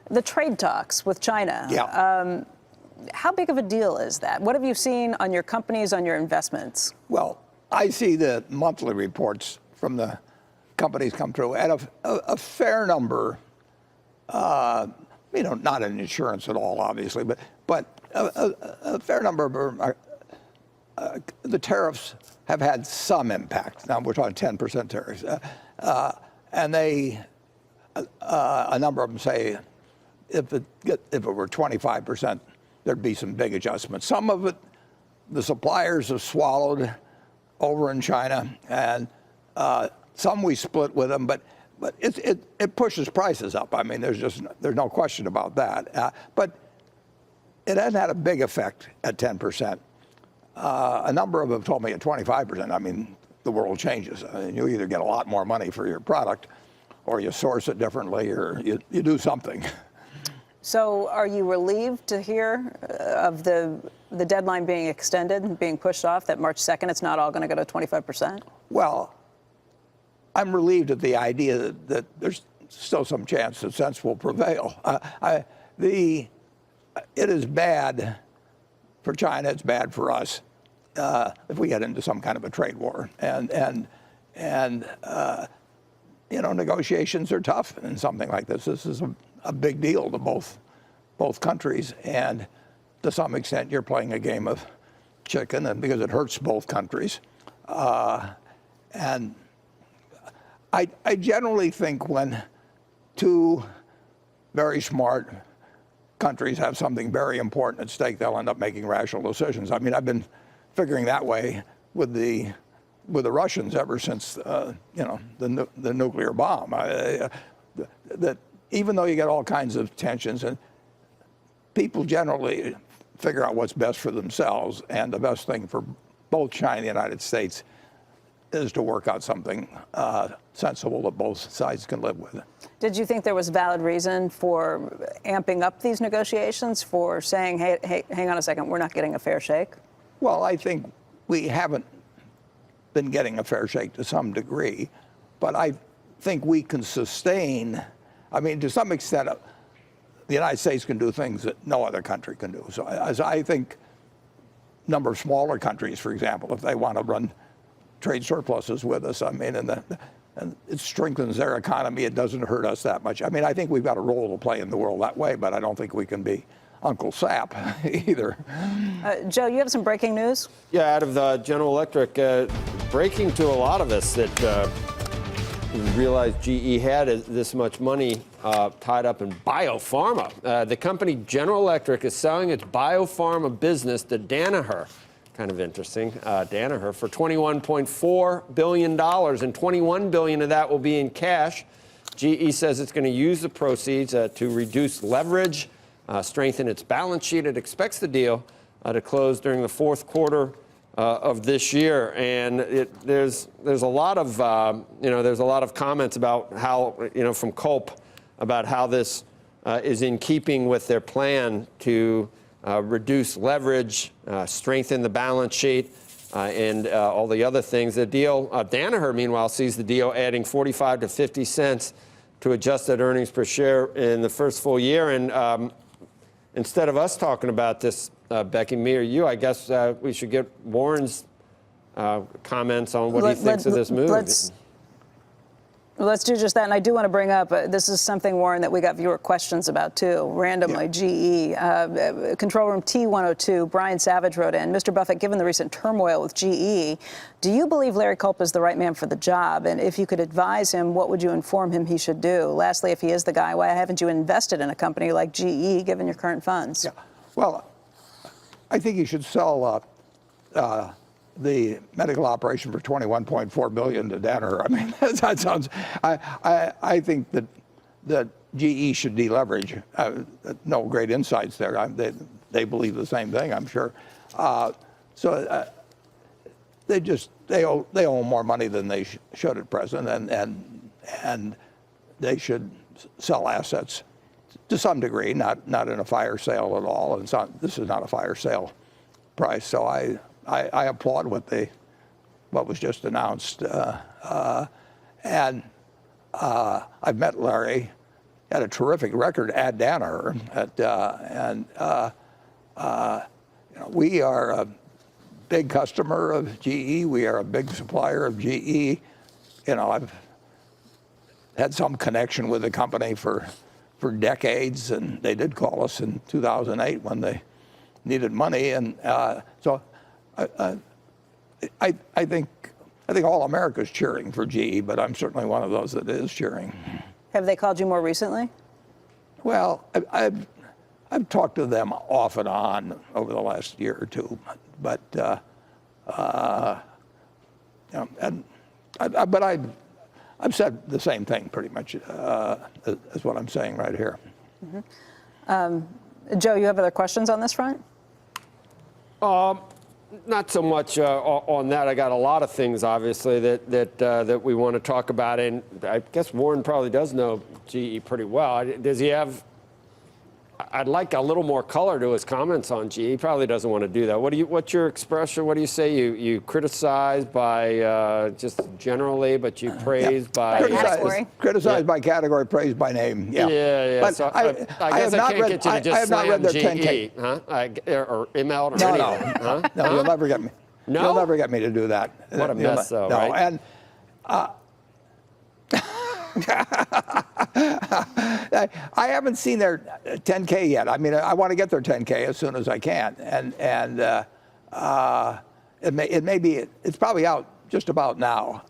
The trade talks with China. Yeah. How big of a deal is that? What have you seen on your companies, on your investments? Well, I see the monthly reports from the companies come through, and a fair number, not in insurance at all, obviously, but a fair number of the tariffs have had some impact. Now we're talking 10% tariffs, and a number of them say if it were 25%, there'd be some big adjustments. Some of it, the suppliers have swallowed over in China, and some we split with them, but it pushes prices up. There's no question about that. But it hasn't had a big effect at 10%. A number of them told me at 25%. The world changes. You either get a lot more money for your product, or you source it differently, or you do something. So are you relieved to hear of the deadline being extended and being pushed off, that March 2nd, it's not all going to go to 25%? Well, I'm relieved at the idea that there's still some chance that sense will prevail. It is bad for China. It's bad for us if we get into some kind of a trade war. And negotiations are tough in something like this. This is a big deal to both countries, and to some extent you're playing a game of chicken, and because it hurts both countries. And I generally think when two very smart countries have something very important at stake, they'll end up making rational decisions. I've been figuring that way with the Russians ever since the nuclear bomb. That even though you get all kinds of tensions, and people generally figure out what's best for themselves, and the best thing for both China and the United States is to work out something sensible that both sides can live with. Did you think there was valid reason for amping up these negotiations, for saying, hey, hang on a second, we're not getting a fair shake? Well, I think we haven't been getting a fair shake to some degree, but I think we can sustain, to some extent, the United States can do things that no other country can do. So as I think a number of smaller countries, for example, if they want to run trade surpluses with us, and it strengthens their economy, it doesn't hurt us that much. I think we've got a role to play in the world that way, but I don't think we can be Uncle Sap either. Joe, you have some breaking news? Yeah, out of the General Electric, breaking to a lot of us that we realized GE had this much money tied up in biopharma. The company General Electric is selling its biopharma business to Danaher. Kind of interesting, Danaher, for $21.4 billion, and $21 billion of that will be in cash. GE says it's going to use the proceeds to reduce leverage, strengthen its balance sheet. It expects the deal to close during the fourth quarter of this year, and there's a lot of there's a lot of comments about how from Culp about how this is in keeping with their plan to reduce leverage, strengthen the balance sheet, and all the other things. The deal, Danaher, meanwhile, sees the deal adding 45 to 50 cents to adjusted earnings per share in the first full year. And instead of us talking about this, Becky, me or you, I guess we should get Warren's comments on what he thinks of this move. Let's do just that. And I do want to bring up, this is something, Warren, that we got viewer questions about, too, randomly. GE. Control Room T102, Brian Savage wrote in, Mr. Buffett, given the recent turmoil with GE, do you believe Larry Culp is the right man for the job? And if you could advise him, what would you inform him he should do? Lastly, if he is the guy, why haven't you invested in a company like GE, given your current funds? Yeah. Well, I think you should sell the medical operation for $21.4 billion to Danaher. I mean, that sounds. I think that GE should deleverage. No great insights there. They believe the same thing, I'm sure. They owe more money than they should at present, and they should sell assets to some degree, not in a fire sale at all. And this is not a fire sale price. So I applaud what was just announced, and I've met Larry. Had a terrific record at Danaher, we are a big customer of GE. We are a big supplier of GE. I've had some connection with the company for decades, and they did call us in 2008 when they needed money, and so. I think all America's cheering for GE, but I'm certainly one of those that is cheering. Have they called you more recently? Well, I've talked to them off and on over the last year or two, but I've said the same thing pretty much as what I'm saying right here. Mm-hmm. Joe, you have other questions on this front? Not so much on that. I got a lot of things, obviously, that we want to talk about, and I guess Warren probably does know GE pretty well. Does he have? I'd like a little more color to his comments on GE. He probably doesn't want to do that. What's your expression? What do you say? You criticize by just generally, but you praise by category. Criticize by category, praise by name. Yeah. But so I guess I can't get you to just slam GE, 10K. Or ML or anything. Huh? No, you'll never get me. No? You'll never get me to do that. What a mess, though, no, right? And I haven't seen their 10K yet. I mean, I want to get their 10K as soon as I can, and it may be it's probably out just about now,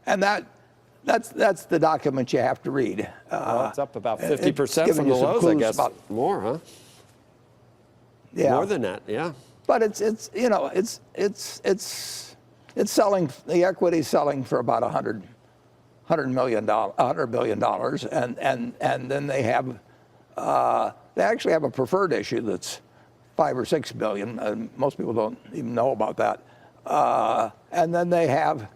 and that's the document you have to read. Well, it's up about 50% from the lows, I guess. More, huh? Yeah. More than that, yeah. But it's selling, the equity's selling for about $100 billion, and then they actually have a preferred issue that's $5 or $6 billion. Most people don't even know about that. And then they had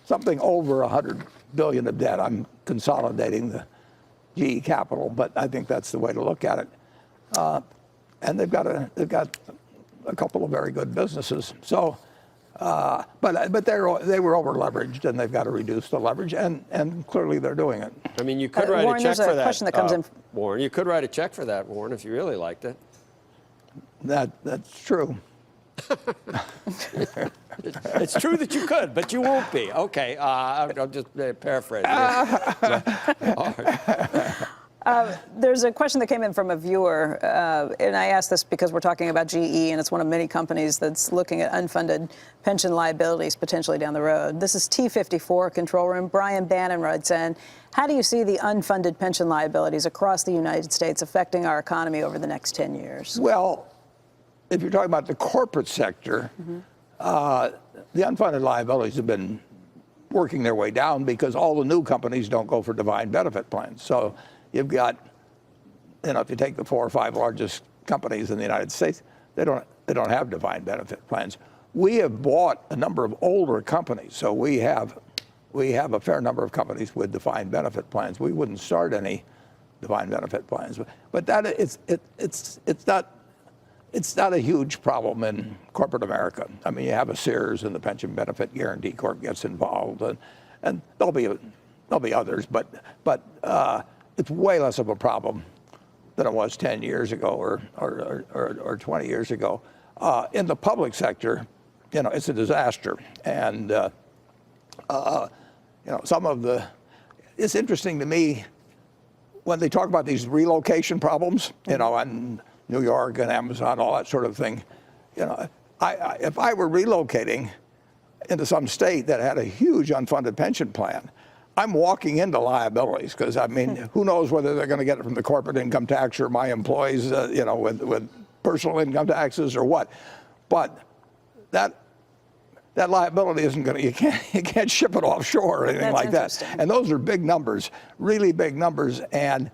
something over $100 billion of debt. I'm consolidating the GE capital, but I think that's the way to look at it. And they've got a couple of very good businesses. So, but they were over leveraged, and they've got to reduce the leverage, and clearly they're doing it. I mean, you could write Warren, a check for there's a that. question that comes in. Warren, you could write a check for that, Warren, if you really liked it. That's true. It's true that you could, but you won't be. Okay, I'll just paraphrase. There's a question that came in from a viewer, and I asked this because we're talking about GE, and it's one of many companies that's looking at unfunded pension liabilities potentially down the road. This is T54 Control Room. Brian Bannon writes in, how do you see the unfunded pension liabilities across the United States affecting our economy over the next 10 years? Well, if you're talking about the corporate sector, the unfunded liabilities have been working their way down because all the new companies don't go for defined benefit plans. So you've got, if you take the 4 or 5 largest companies in the United States, they don't have defined benefit plans. We have bought a number of older companies, so we have a fair number of companies with defined benefit plans. We wouldn't start any defined benefit plans, but that it's not a huge problem in corporate America. I mean, you have a Sears and the Pension Benefit Guarantee Corp gets involved, and there'll be others, but it's way less of a problem than it was 10 years ago or 20 years ago. In the public sector, it's a disaster, and it's interesting to me when they talk about these relocation problems, and New York and Amazon, all that sort of thing. If I were relocating into some state that had a huge unfunded pension plan, I'm walking into liabilities because, I mean, who knows whether they're going to get it from the corporate income tax or my employees, with personal income taxes or what. But that liability isn't going to, you can't ship it offshore or anything like that. And those are big numbers, really big numbers, and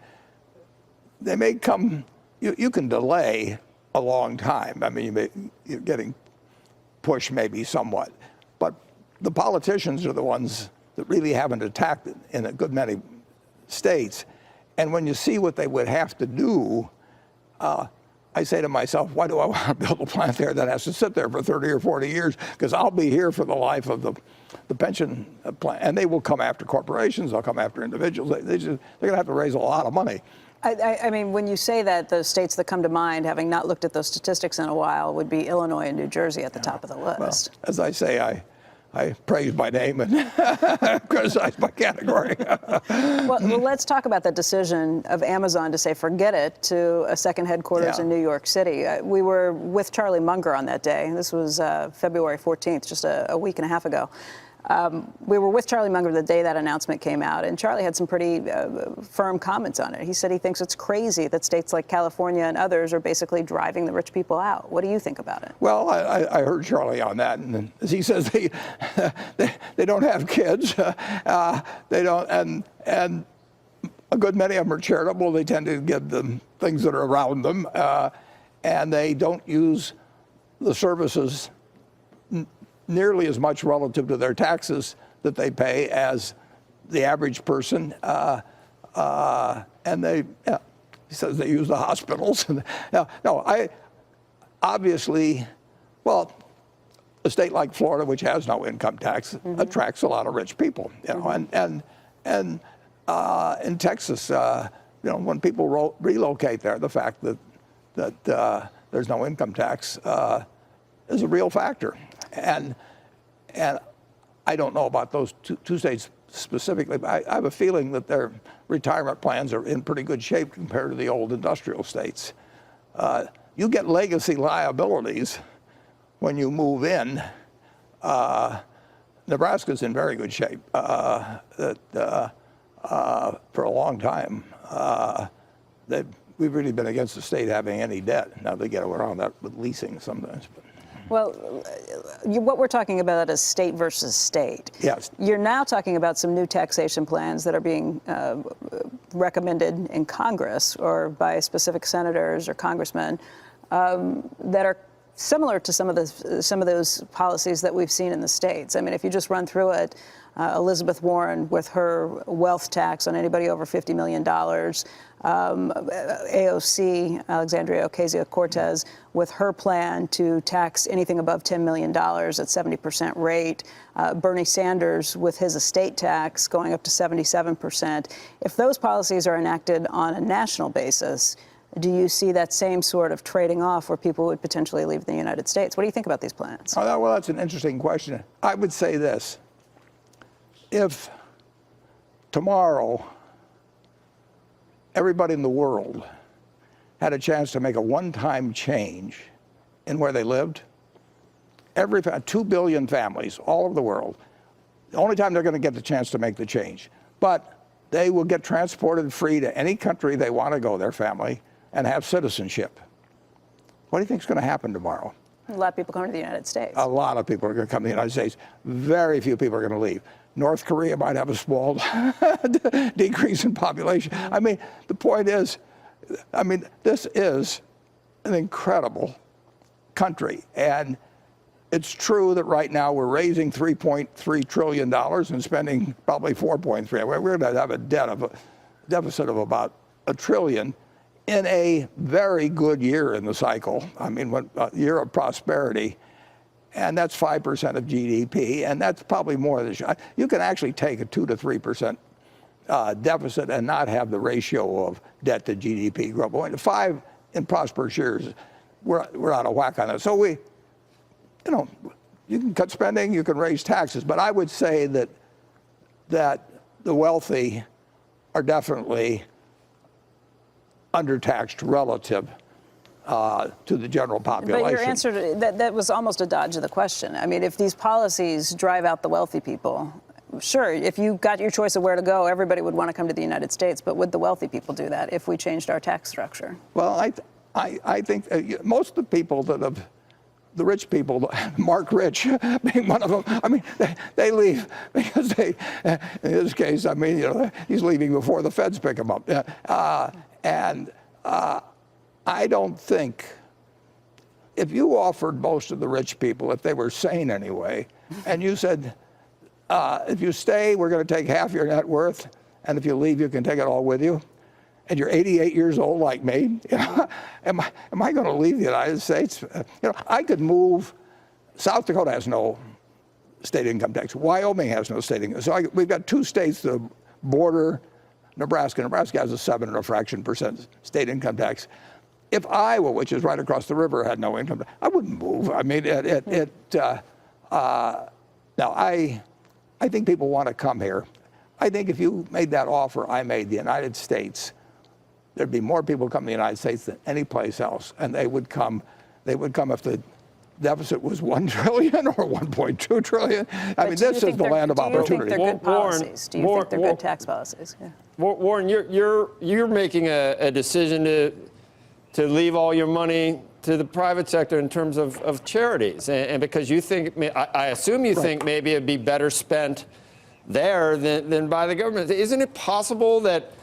they may come. You can delay a long time. I mean, you're getting pushed maybe somewhat. But the politicians are the ones that really haven't attacked it in a good many states. And when you see what they would have to do, I say to myself, why do I want to build a plant there that has to sit there for 30 or 40 years? Because I'll be here for the life of the pension plan. And they will come after corporations. They'll come after individuals. They're going to have to raise a lot of money. I mean, when you say that, the states that come to mind, having not looked at those statistics in a while, would be Illinois and New Jersey at the top of the list. Well, as I say, I praise by name and criticize by category. well, let's talk about that decision of Amazon to say forget it to a second headquarters in New York City. We were with Charlie Munger on that day. This was February 14th, just a week and a half ago. We were with Charlie Munger the day that announcement came out, and Charlie had some pretty firm comments on it. He said he thinks it's crazy that states like California and others are basically driving the rich people out. What do you think about it? Well, I heard Charlie on that, and as he says, they don't have kids. They don't, and a good many of them are charitable. They tend to give them things that are around them, and they don't use the services nearly as much relative to their taxes that they pay as the average person. And he says they use the hospitals. Obviously, well, a state like Florida, which has no income tax, attracts a lot of rich people. And in Texas, when people relocate there, the fact that there's no income tax is a real factor. And I don't know about those two states specifically, but I have a feeling that their retirement plans are in pretty good shape compared to the old industrial states. You get legacy liabilities when you move in. Nebraska's in very good shape for a long time. We've really been against the state having any debt. Now they get around that with leasing sometimes. But. Well, what we're talking about is state versus state. Yes. You're now talking about some new taxation plans that are being recommended in Congress or by specific senators or congressmen that are similar to some of those policies that we've seen in the states. I mean, if you just run through it, Elizabeth Warren with her wealth tax on anybody over $50 million, AOC, Alexandria Ocasio-Cortez, with her plan to tax anything above $10 million at 70% rate, Bernie Sanders with his estate tax going up to 77%. If those policies are enacted on a national basis, do you see that same sort of trading off where people would potentially leave the United States? What do you think about these plans? Oh, well, that's an interesting question. I would say this. If tomorrow everybody in the world had a chance to make a one-time change in where they lived, 2 billion families all over the world, the only time they're going to get the chance to make the change. But they will get transported free to any country they want to go, their family, and have citizenship. What do you think is going to happen tomorrow? A lot of people coming to the United States. A lot of people are going to come to the United States. Very few people are going to leave. North Korea might have a small decrease in population. I mean, the point is, this is an incredible country. And it's true that right now we're raising $3.3 trillion and spending probably 4.3. We're going to have a deficit of about $1 trillion in a very good year in the cycle. I mean, a year of prosperity. And that's 5% of GDP, and that's probably more than you can actually take a 2 to 3% deficit and not have the ratio of debt to GDP grow. But 5 in prosperous years, we're out of whack on it. So you can cut spending, you can raise taxes, but I would say that the wealthy are definitely undertaxed relative to the general population. But your answer to that was almost a dodge of the question. I mean, if these policies drive out the wealthy people, sure, if you got your choice of where to go, everybody would want to come to the United States. But would the wealthy people do that if we changed our tax structure? Well, I think most of the people the rich people, Mark Rich being one of them, I mean, they leave because in his case, I mean, he's leaving before the feds pick him up. I don't think, if you offered most of the rich people, if they were sane anyway, and you said, if you stay, we're going to take half your net worth, and if you leave, you can take it all with you, and you're 88 years old like me, am I going to leave the United States? I could move. South Dakota has no state income tax. Wyoming has no state income. So we've got 2 states that border Nebraska. Nebraska has a 7 and a fraction % state income tax. If Iowa, which is right across the river, had no income, I wouldn't move. I mean, now I think people want to come here. I think if you made that offer I made, the United States, there'd be more people come to the United States than any place else, and they would come if the deficit was $1 trillion or $1.2 trillion. I mean, this is the land of opportunity. Do you think they're good policies? Do you think they're good tax policies? Yeah. Warren, you're making a decision to leave all your money to the private sector in terms of charities, and because you think, I assume you think maybe it'd be better spent there than by the government. Isn't it possible that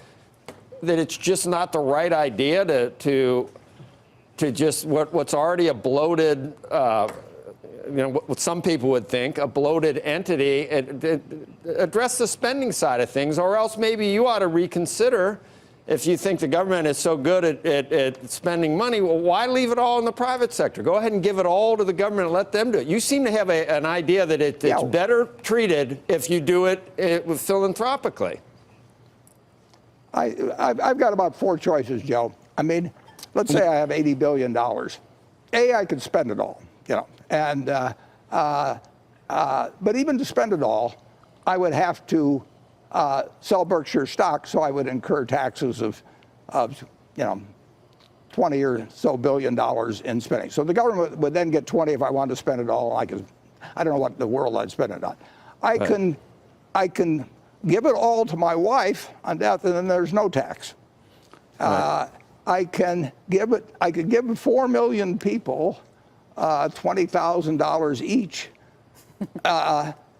it's just not the right idea to just what's already a bloated, what some people would think, a bloated entity, and address the spending side of things, or else maybe you ought to reconsider. If you think the government is so good at spending money, well, why leave it all in the private sector? Go ahead and give it all to the government and let them do it. You seem to have an idea that it's better treated if you do it philanthropically. I've got about 4 choices, Joe. I mean, let's say I have $80 billion. I could spend it all, and but even to spend it all, I would have to sell Berkshire stock, so I would incur taxes of 20 or so billion dollars in spending. So the government would then get 20 if I wanted to spend it all. I don't know what the world I'd spend it on. I can give it all to my wife on death, and then there's no tax. I could give 4 million people $20,000 each,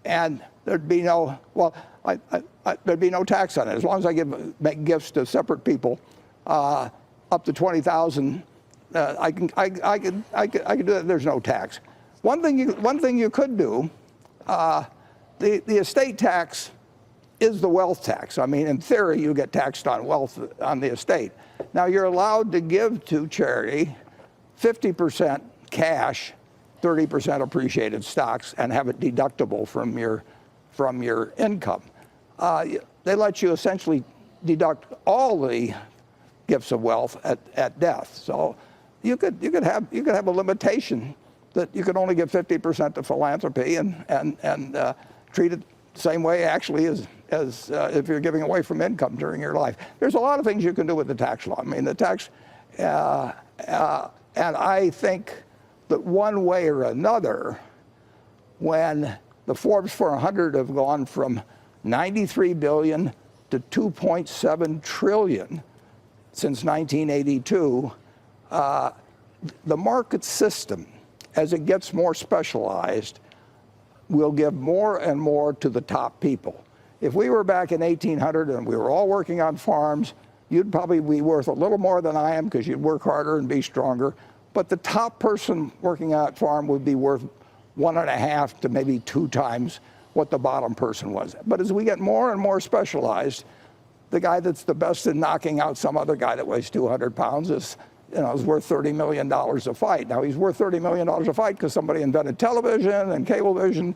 and there'd be no there'd be no tax on it as long as I make gifts to separate people up to 20,000. I can do that. There's no tax. One thing you could do, the estate tax is the wealth tax. I mean, in theory, you get taxed on wealth on the estate. Now, you're allowed to give to charity 50% cash, 30% appreciated stocks, and have it deductible from your income. They let you essentially deduct all the gifts of wealth at death. So you could have a limitation that you could only give 50% to philanthropy and treat it the same way actually as as if you're giving away from income during your life. There's a lot of things you can do with the tax law. I mean, the tax, and I think that one way or another, when the Forbes 400 have gone from 93 billion to 2.7 trillion since 1982, the market system, as it gets more specialized, will give more and more to the top people. If we were back in 1800 and we were all working on farms, you'd probably be worth a little more than I am because you'd work harder and be stronger. But the top person working on that farm would be worth 1.5 to maybe 2 times what the bottom person was. But as we get more and more specialized, the guy that's the best in knocking out some other guy that weighs 200 pounds is worth $30 million a fight. Now, he's worth $30 million a fight because somebody invented television and cablevision.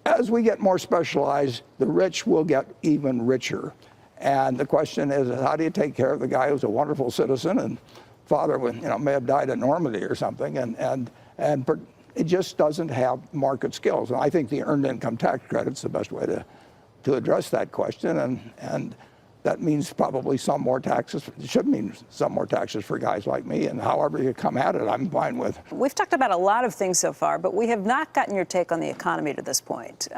As we get more specialized, the rich will get even richer. And the question is, how do you take care of the guy who's a wonderful citizen and father may have died at Normandy or something, and it just doesn't have market skills. And I think the earned income tax credit's the best way to address that question, and that means probably some more taxes. It should mean some more taxes for guys like me, and however you come at it, I'm fine with. We've talked about a lot of things so far, but we have not gotten your take on the economy to this point.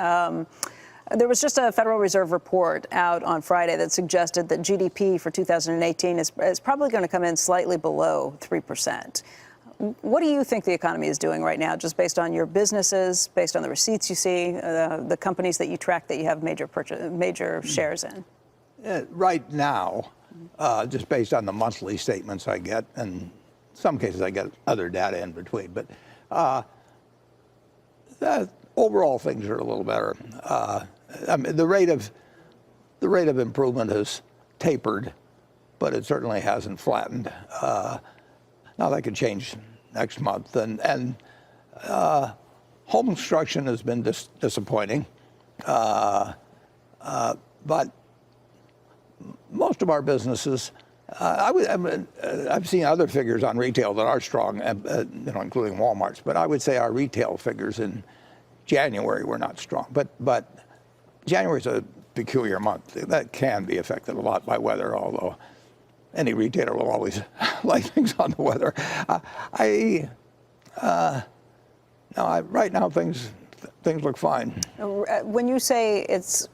There was just a Federal Reserve report out on Friday that suggested that GDP for 2018 is probably going to come in slightly below 3%. What do you think the economy is doing right now, just based on your businesses, based on the receipts you see, the companies that you track that you have major shares in? Right now, just based on the monthly statements I get, and some cases I get other data in between, but overall things are a little better. I mean, the rate of improvement has tapered, but it certainly hasn't flattened. Now that could change next month, and home construction has been disappointing, but most of our businesses, I've seen other figures on retail that are strong, including Walmart's. But I would say our retail figures in January were not strong. But January's a peculiar month. That can be affected a lot by weather, although any retailer will always like things on the weather. Right now things look fine. When you say it's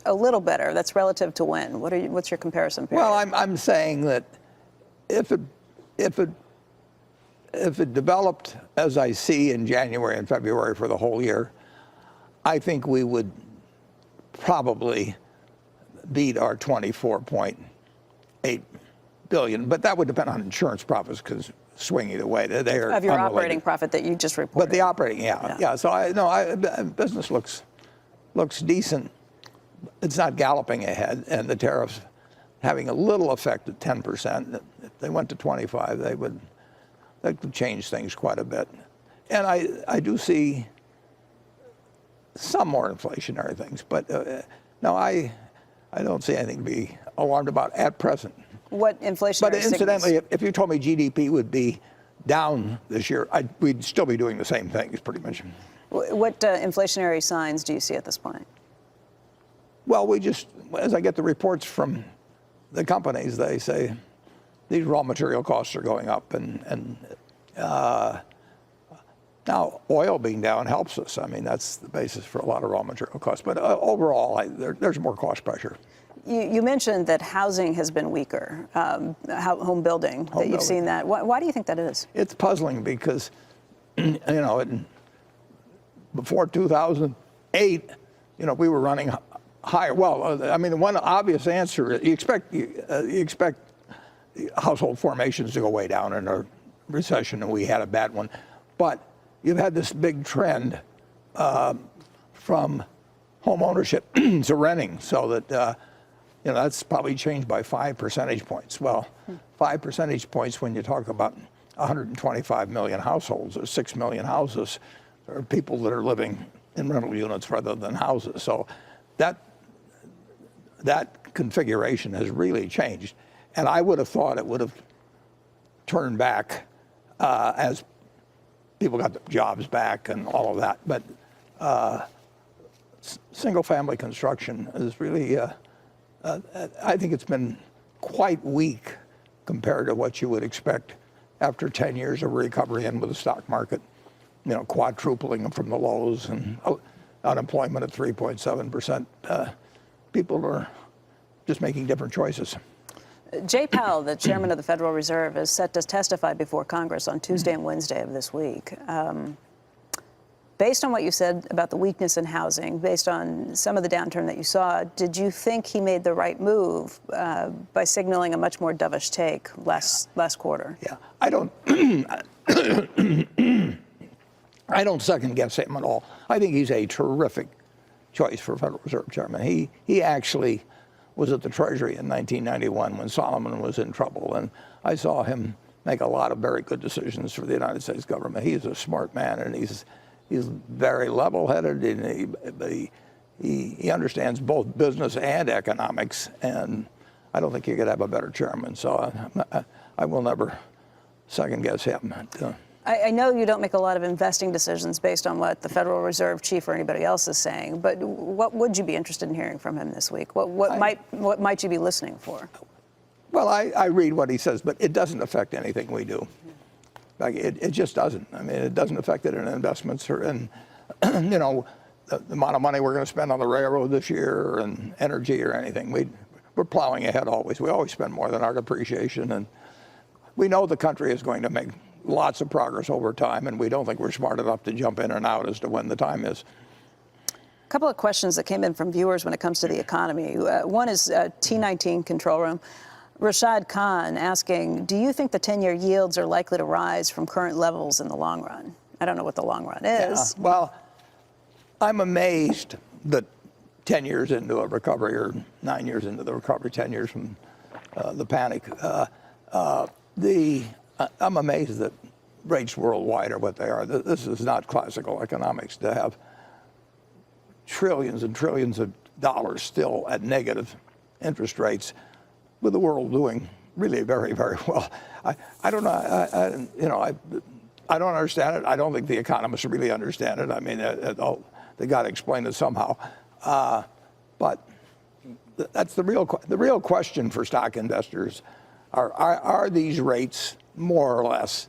a little better, that's relative to when? What's your comparison period? Well, I'm saying that if it developed as I see in January and February for the whole year, I think we would probably beat our 24.8 billion. But that would depend on insurance profits because swing either way. They are of your unrelated. operating profit that you just reported. But the operating, yeah. So business looks decent. It's not galloping ahead, and the tariffs having a little effect at 10%. If they went to 25, they could change things quite a bit. And I do see some more inflationary things, but no, I don't see anything to be alarmed about at present. What inflationary But incidentally, if you told me GDP would be down this year, we'd still be doing the same things, pretty much. What inflationary signs do you see at this point? Well, as I get the reports from the companies, they say these raw material costs are going up, and now oil being down helps us. I mean, that's the basis for a lot of raw material costs. But overall, there's more cost pressure. You mentioned that housing has been weaker, home building, that you've seen that. Why do you think that is? It's puzzling because, before 2008, we were running higher. Well, I mean, the one obvious answer is you expect household formations to go way down in a recession, and we had a bad one. But you've had this big trend from home ownership to renting, so that that's probably changed by 5 percentage points. Well, 5 percentage points when you talk about 125 million households or 6 million houses, there are people that are living in rental units rather than houses. So that configuration has really changed. And I would have thought it would have turned back as people got their jobs back and all of that. But single-family construction is really, I think it's been quite weak compared to what you would expect after 10 years of recovery and with the stock market, quadrupling from the lows and unemployment at 3.7%. People are just making different choices. Jay Powell, the chairman of the Federal Reserve, is set to testify before Congress on Tuesday and Wednesday of this week. Based on what you said about the weakness in housing, based on some of the downturn that you saw, did you think he made the right move by signaling a much more dovish take last quarter? Yeah, I don't second guess him at all. I think he's a terrific choice for Federal Reserve Chairman. He actually was at the Treasury in 1991 when Solomon was in trouble, and I saw him make a lot of very good decisions for the United States government. He's a smart man, and he's very level-headed, and he understands both business and economics, and I don't think you could have a better chairman. So I will never second-guess him. I know you don't make a lot of investing decisions based on what the Federal Reserve chief or anybody else is saying, but what would you be interested in hearing from him this week? What might you be listening for? Well, I read what he says, but it doesn't affect anything we do. Like it just doesn't. I mean, it doesn't affect it in investments or in, the amount of money we're going to spend on the railroad this year and energy or anything. We're plowing ahead always. We always spend more than our depreciation, and we know the country is going to make lots of progress over time, and we don't think we're smart enough to jump in and out as to when the time is. A couple of questions that came in from viewers when it comes to the economy. One is T19 Control Room. Rashad Khan asking, do you think the 10-year yields are likely to rise from current levels in the long run? I don't know what the long run is. Yeah, well, I'm amazed that 10 years into a recovery, or 9 years into the recovery, 10 years from the panic, I'm amazed that rates worldwide are what they are. This is not classical economics to have trillions and trillions of dollars still at negative interest rates, with the world doing really very, very well. I don't know. I don't understand it. I don't think the economists really understand it. I mean, they got to explain it somehow. But that's the real question for stock investors. Are these rates more or less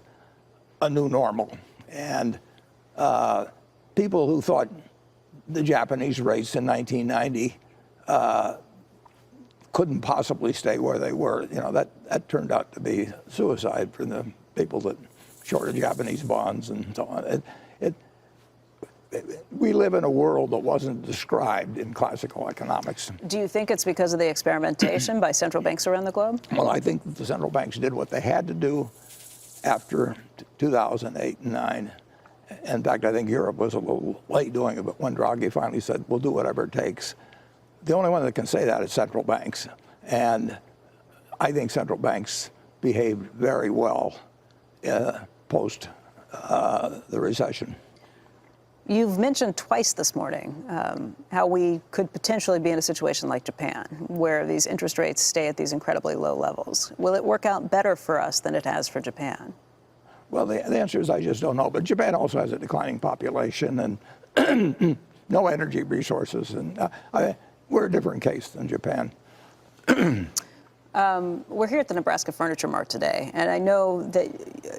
a new normal? And people who thought the Japanese rates in 1990 couldn't possibly stay where they were, that turned out to be suicide for the people that shorted Japanese bonds and so on. We live in a world that wasn't described in classical economics. Do you think it's because of the experimentation by central banks around the globe? Well, I think that the central banks did what they had to do after 2008 and 9. In fact, I think Europe was a little late doing it, but when Draghi finally said, we'll do whatever it takes, the only one that can say that is central banks. And I think central banks behaved very well post the recession. You've mentioned twice this morning how we could potentially be in a situation like Japan, where these interest rates stay at these incredibly low levels. Will it work out better for us than it has for Japan? Well, the answer is I just don't know. But Japan also has a declining population and no energy resources. And we're a different case than Japan. We're here at the Nebraska Furniture Mart today, and I know that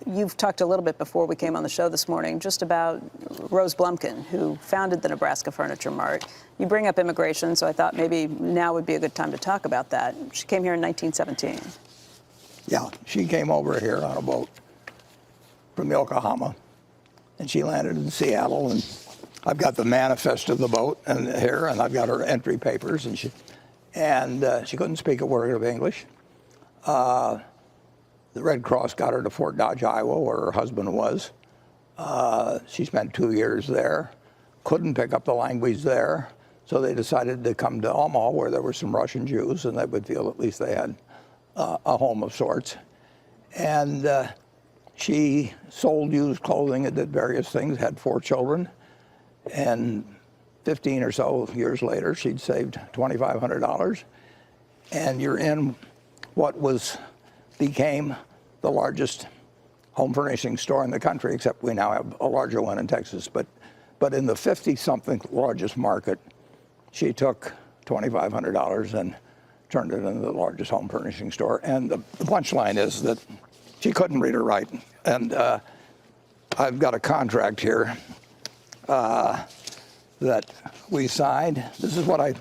you've talked a little bit before we came on the show this morning just about Rose Blumkin, who founded the Nebraska Furniture Mart. You bring up immigration, so I thought maybe now would be a good time to talk about that. She came here in 1917. Yeah, she came over here on a boat from Yokohama, and she landed in Seattle, and I've got the manifest of the boat and here, and I've got her entry papers, and she couldn't speak a word of English. The Red Cross got her to Fort Dodge, Iowa, where her husband was. She spent 2 years there, couldn't pick up the language there, so they decided to come to Omaha, where there were some Russian Jews, and they would feel at least they had a home of sorts. And she sold used clothing and did various things, had 4 children, and 15 or so years later, she'd saved $2,500, and you're in what became the largest home furnishing store in the country, except we now have a larger one in Texas. But in the 50-something largest market she took $2,500 and turned it into the largest home furnishing store. And the punchline is that she couldn't read or write. And I've got a contract here that we signed. This is what I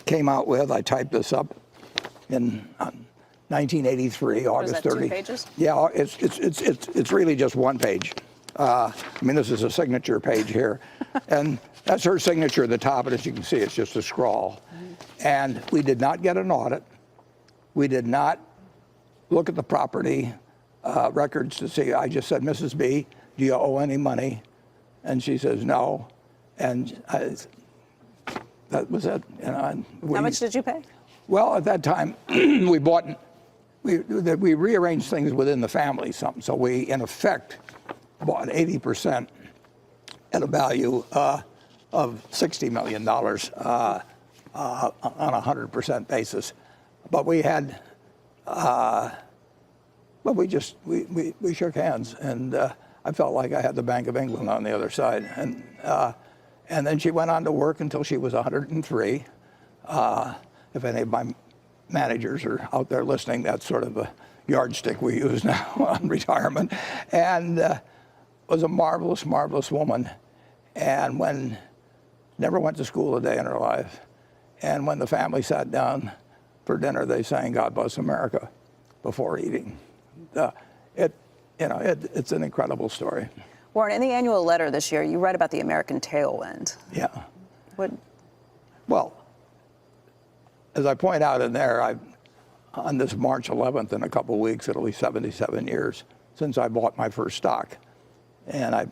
came out with. I typed this up in 1983, August 30. 2 pages? Yeah, it's really just one page. I mean, this is a signature page here. And that's her signature at the top, and as you can see, it's just a scrawl. And we did not get an audit. We did not look at the property records to see. I just said, Mrs. B, do you owe any money? And she says, no. And that was it. How much did you pay? Well, at that time, we rearranged things within the family some. So we, in effect, bought 80% at a value of $60 million on a 100% basis. But we had, but we shook hands, and I felt like I had the Bank of England on the other side. And then she went on to work until she was 103. If any of my managers are out there listening, that's sort of a yardstick we use now on retirement. And was a marvelous, marvelous woman. And never went to school a day in her life. And when the family sat down for dinner, they sang "God Bless America" before eating. It's an incredible story. Warren, in the annual letter this year, you write about the American tailwind. Yeah. Well, as I point out in there, on this March 11th, in a couple of weeks, it'll be 77 years since I bought my first stock. And I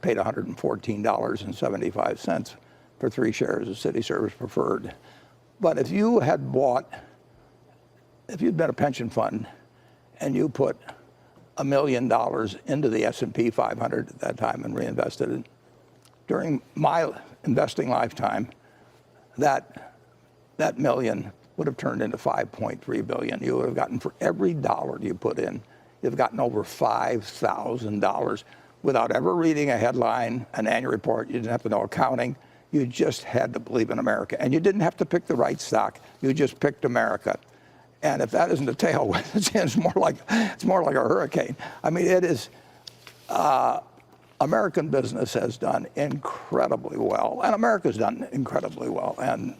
paid $114.75 for 3 shares of City Service Preferred. But if you'd been a pension fund and you put $1 million into the S&P 500 at that time and reinvested it, during my investing lifetime, that million would have turned into $5.3 billion. You would have gotten, for every dollar you put in, you've gotten over $5,000 without ever reading a headline, an annual report. You didn't have to know accounting. You just had to believe in America. And you didn't have to pick the right stock. You just picked America. And if that isn't a tailwind, it's more like a hurricane. I mean, it is. American business has done incredibly well, and America's done incredibly well. And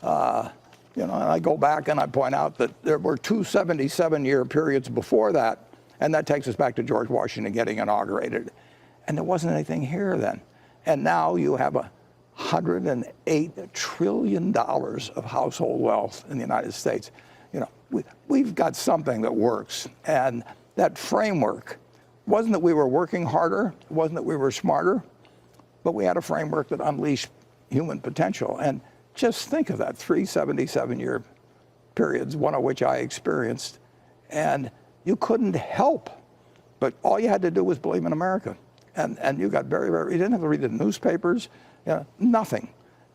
and I go back and I point out that there were 2 77-year periods before that, and that takes us back to George Washington getting inaugurated. And there wasn't anything here then. And now you have $108 trillion of household wealth in the United States. We've got something that works. And that framework wasn't that we were working harder, it wasn't that we were smarter, but we had a framework that unleashed human potential. And just think of that, 3 77-year periods, one of which I experienced, and you couldn't help, but all you had to do was believe in America. And you got very, very, you didn't have to read the newspapers, nothing.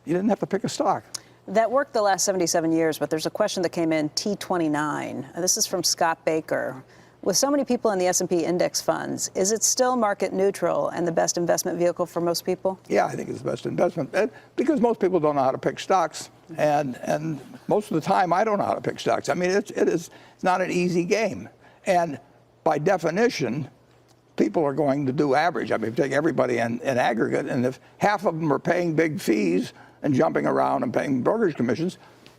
You didn't have to pick a stock. That worked the last 77 years, but there's a question that came in, T29. This is from Scott Baker. With so many people in the S&P index funds, is it still market neutral and the best investment vehicle for most people? Yeah, I think it's the best investment because most people don't know how to pick stocks, and most of the time I don't know how to pick stocks. I mean, it's not an easy game, and by definition, people are going to do average. I mean, if you take everybody in aggregate, and if half of them are paying big fees and jumping around and paying brokerage commissions,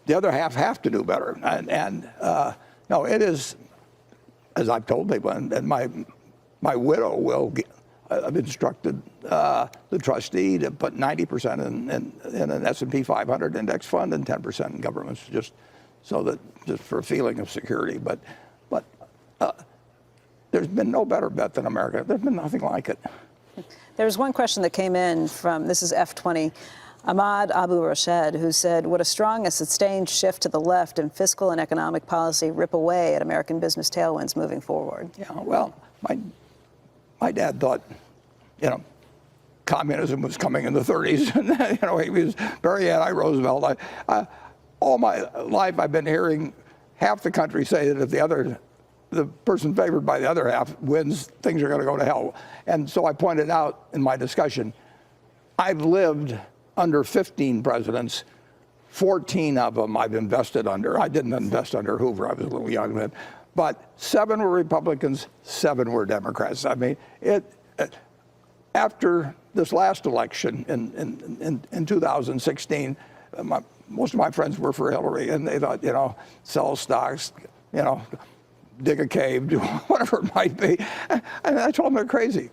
the other half have to do better. No, it is. As I've told people, and my widow will, I've instructed the trustee to put 90% in an S&P 500 index fund and 10% in governments, just for a feeling of security. But there's been no better bet than America. There's been nothing like it. There's one question that came in from, this is F20, Ahmad Abu Rashed, who said, would a strong and sustained shift to the left in fiscal and economic policy rip away at American business tailwinds moving forward? Yeah, well, my dad thought, communism was coming in the 30s. And, he was very anti-Roosevelt. All my life I've been hearing half the country say that if the person favored by the other half wins, things are going to go to hell. And so I pointed out in my discussion, I've lived under 15 presidents 14 of them I've invested under. I didn't invest under Hoover. I was a little young then. But 7 were Republicans, 7 were Democrats. I mean, after this last election in 2016, most of my friends were for Hillary, and they thought, sell stocks, dig a cave, do whatever it might be. And I told them they're crazy.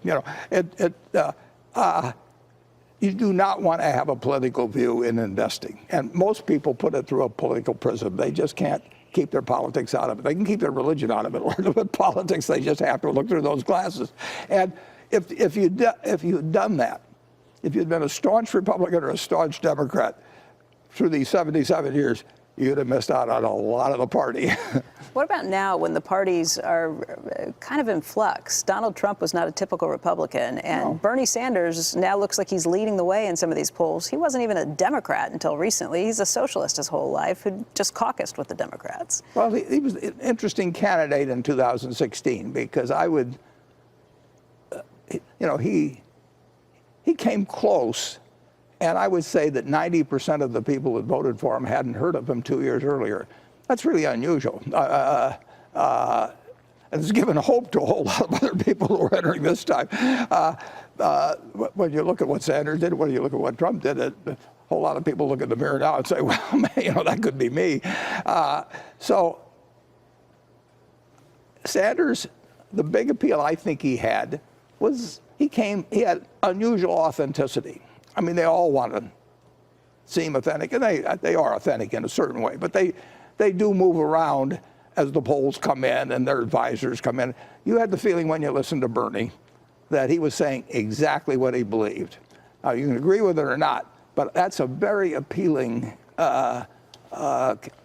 You do not want to have a political view in investing. And most people put it through a political prism. They just can't keep their politics out of it. They can keep their religion out of it. With politics, they just have to look through those glasses. And if you'd done that, if you'd been a staunch Republican or a staunch Democrat through these 77 years, you'd have missed out on a lot of the party. What about now when the parties are kind of in flux? Donald Trump was not a typical Republican, and Bernie Sanders now looks like he's leading the way in some of these polls. He wasn't even a Democrat until recently. He's a socialist his whole life who just caucused with the Democrats. Well, he was an interesting candidate in 2016 because he came close. And I would say that 90% of the people that voted for him hadn't heard of him 2 years earlier. That's really unusual. And it's given hope to a whole lot of other people who are entering this time. When you look at what Sanders did, when you look at what Trump did, a whole lot of people look in the mirror now and say, well, man, that could be me. So Sanders, the big appeal I think he had was he had unusual authenticity. I mean, they all want to seem authentic, and they are authentic in a certain way, but they do move around as the polls come in and their advisors come in. You had the feeling when you listened to Bernie that he was saying exactly what he believed. Now, you can agree with it or not, but that's a very appealing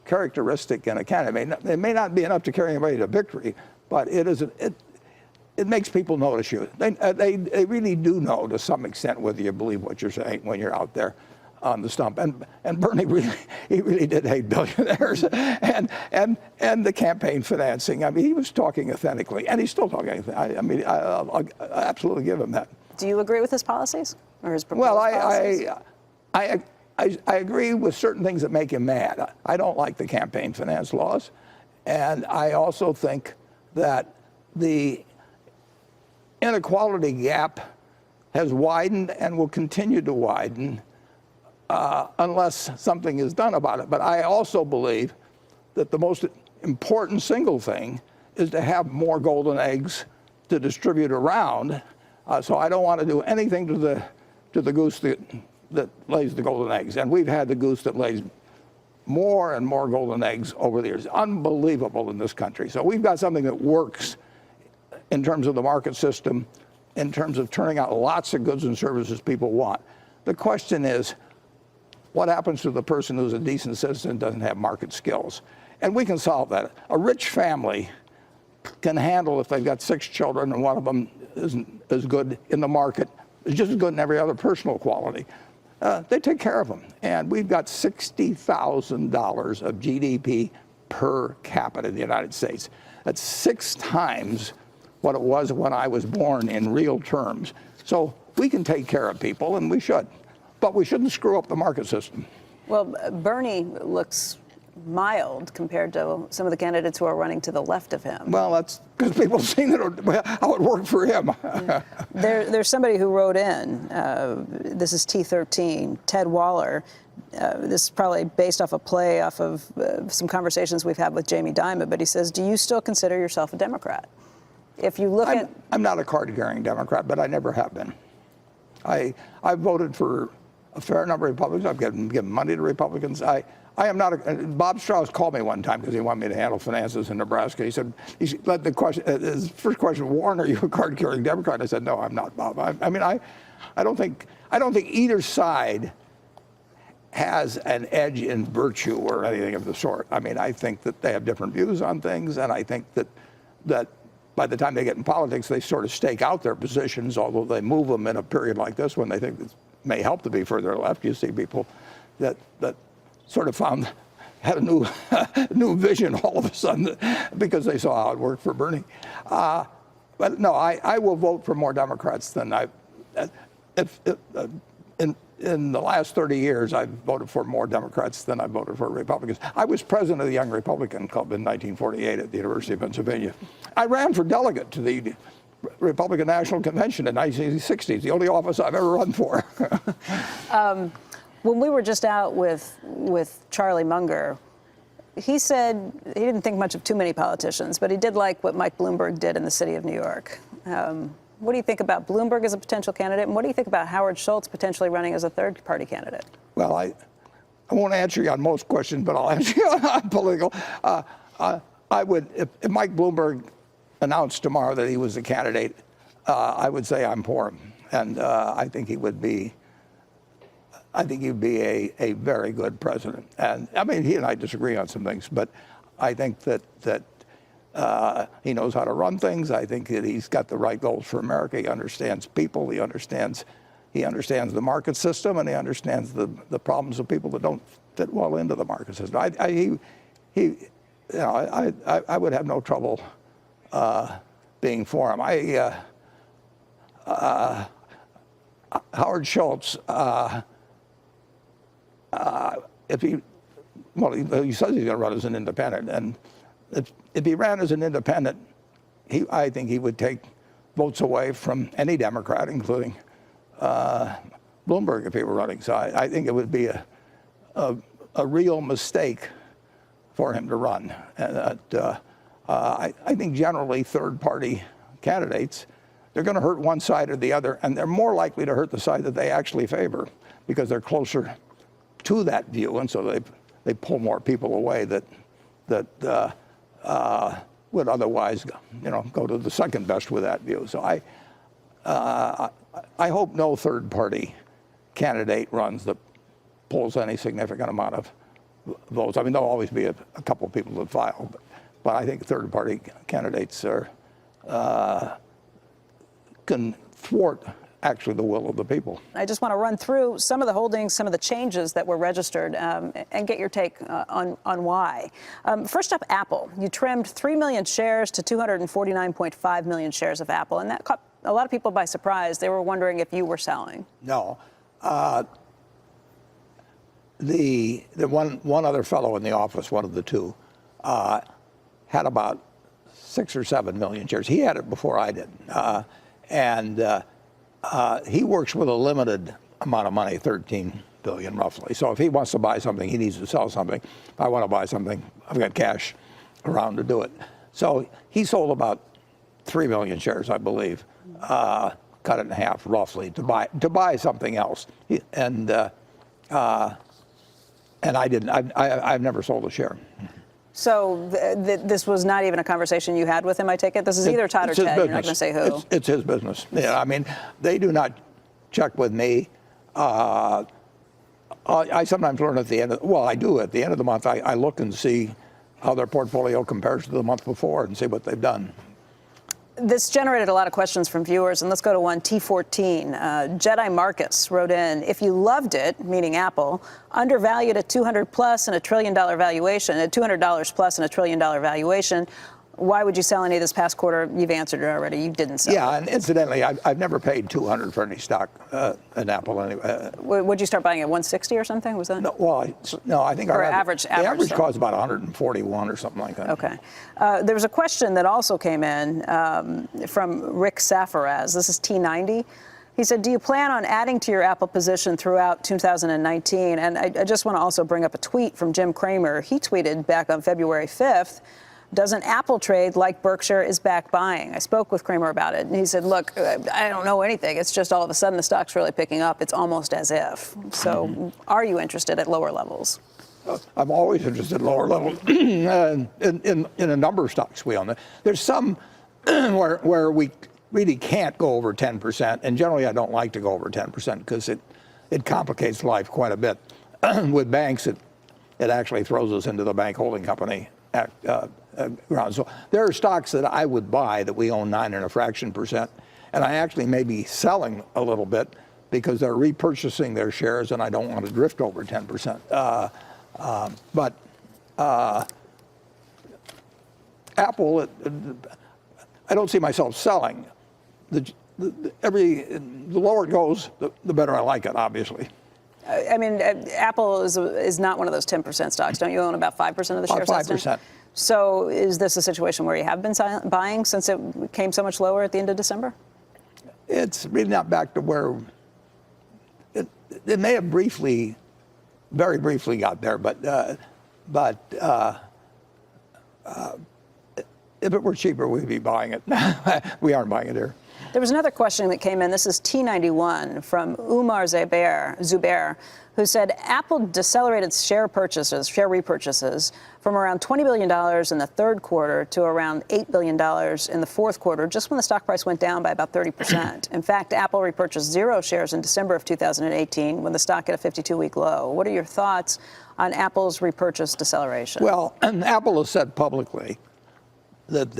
characteristic in a candidate. It may not be enough to carry anybody to victory, but it makes people notice you. They really do know to some extent whether you believe what you're saying when you're out there on the stump. And Bernie really did hate billionaires and the campaign financing. I mean, he was talking authentically, and he's still talking. I'll absolutely give him that. Do you agree with his policies or his proposed policies? I agree with certain things that make him mad. I don't like the campaign finance laws, and I also think that the inequality gap has widened and will continue to widen unless something is done about it. But I also believe that the most important single thing is to have more golden eggs to distribute around. So I don't want to do anything to the goose that lays the golden eggs. And we've had the goose that lays more and more golden eggs over the years. Unbelievable in this country. So we've got something that works in terms of the market system, in terms of turning out lots of goods and services people want. The question is, what happens to the person who's a decent citizen and doesn't have market skills? And we can solve that. A rich family can handle if they've got 6 children and one of them isn't as good in the market, is just as good in every other personal quality. They take care of them. And we've got $60,000 of GDP per capita in the United States. That's 6 times what it was when I was born in real terms. So we can take care of people, and we should. But we shouldn't screw up the market system. Well, Bernie looks mild compared to some of the candidates who are running to the left of him. Well, that's because people have seen how it worked for him. There's somebody who wrote in, this is T13, Ted Waller. This is probably based off a play off of some conversations we've had with Jamie Dimon, but he says, do you still consider yourself a Democrat? If you look I'm not a card-carrying Democrat, but I never have been. I've voted for a fair number of Republicans. I've given money to Republicans. I am not Bob Strauss called me one time because he wanted me to handle finances in Nebraska. He said, the question, his first question, Warren, are you a card-carrying Democrat? I said, no, I'm not, Bob. I don't think either side has an edge in virtue or anything of the sort. I mean, I think that they have different views on things, and I think that by the time they get in politics, they sort of stake out their positions, although they move them in a period like this when they think it may help to be further left. You see people that sort of had a new vision all of a sudden because they saw how it worked for Bernie. But no, I will vote for more Democrats than in the last 30 years, I've voted for more Democrats than I voted for Republicans. I was president of the Young Republican Club in 1948 at the University of Pennsylvania. I ran for delegate to the Republican National Convention in 1960s, the only office I've ever run for. When we were just out with Charlie Munger, he said he didn't think much of too many politicians, but he did like what Mike Bloomberg did in the city of New York. What do you think about Bloomberg as a potential candidate, and what do you think about Howard Schultz potentially running as a third-party candidate? Well, I won't answer you on most questions, but I'll answer you on political. I would, if Mike Bloomberg announced tomorrow that he was a candidate, I would say I'm for him, and I think he would be. I think he'd be a very good president. And I mean, he and I disagree on some things, but I think that he knows how to run things. I think that he's got the right goals for America. He understands people. He understands the market system, and he understands the problems of people that don't fit well into the market system. I would have no trouble being for him. Howard Schultz. If he says he's going to run as an independent, and if he ran as an independent, I think he would take votes away from any Democrat, including Bloomberg, if he were running. So I think it would be a real mistake for him to run. And I think generally third-party candidates, they're going to hurt one side or the other, and they're more likely to hurt the side that they actually favor because they're closer to that view, and so they pull more people away that would otherwise, go to the second best with that view. So I hope no third-party candidate runs that pulls any significant amount of votes. I mean, there'll always be a couple of people that file, but I think third-party candidates can thwart actually the will of the people. I just want to run through some of the holdings, some of the changes that were registered, and get your take on why. First up, Apple. You trimmed 3 million shares to 249.5 million shares of Apple, and that caught a lot of people by surprise. They were wondering if you were selling. No. The one other fellow in the office, one of the two, had about 6 or 7 million shares. He had it before I did, he works with a limited amount of money, 13 billion roughly. So if he wants to buy something, he needs to sell something. If I want to buy something, I've got cash around to do it. So he sold about 3 million shares, I believe, cut it in half roughly to buy something else. And I didn't. I've never sold a share. So this was not even a conversation you had with him, I take it? This is either Todd or Ted. You're not going to say who. It's his business. Yeah, I mean, they do not check with me. I sometimes learn at the end I do at the end of the month. I look and see how their portfolio compares to the month before and see what they've done. This generated a lot of questions from viewers, and let's go to one, T14. Jedi Marcus wrote in, if you loved it, meaning Apple, undervalued at $200 plus and $1 trillion valuation, at $200 plus and $1 trillion valuation, why would you sell any this past quarter? You've answered it already. You didn't sell. Yeah, and incidentally, I've never paid $200 for any stock in Apple anyway. Would you start buying at 160 or something? Was that? No, no, I think or the average cost about 141 or something like that. Okay. There was a question that also came in from Rick Safaraz. This is T90. He said, do you plan on adding to your Apple position throughout 2019? And I just want to also bring up a tweet from Jim Cramer. He tweeted back on February 5th, doesn't Apple trade like Berkshire is back buying? I spoke with Cramer about it, and he said, look, I don't know anything. It's just all of a sudden the stock's really picking up. It's almost as if. So are you interested at lower levels? I'm always interested at lower levels in a number of stocks we own. There's some where we really can't go over 10%, and generally I don't like to go over 10% because it complicates life quite a bit. With banks, it actually throws us into the bank holding company ground. So there are stocks that I would buy that we own 9 and a fraction %, and I actually may be selling a little bit because they're repurchasing their shares, and I don't want to drift over 10%. But Apple, I don't see myself selling. The lower it goes, the better I like it, obviously. I mean, Apple is not one of those 10% stocks. Don't you own about 5% of the shares? About 5%. So is this a situation where you have been buying since it came so much lower at the end of December? It's really not back to where it may have briefly, very briefly got there, but if it were cheaper, we'd be buying it. We aren't buying it here. There was another question that came in. This is T91 from Umar Zubair, who said Apple decelerated share repurchases from around $20 billion in the third quarter to around $8 billion in the fourth quarter, just when the stock price went down by about 30%. In fact, Apple repurchased 0 shares in December of 2018 when the stock hit a 52-week low. What are your thoughts on Apple's repurchase deceleration? Well, and Apple has said publicly that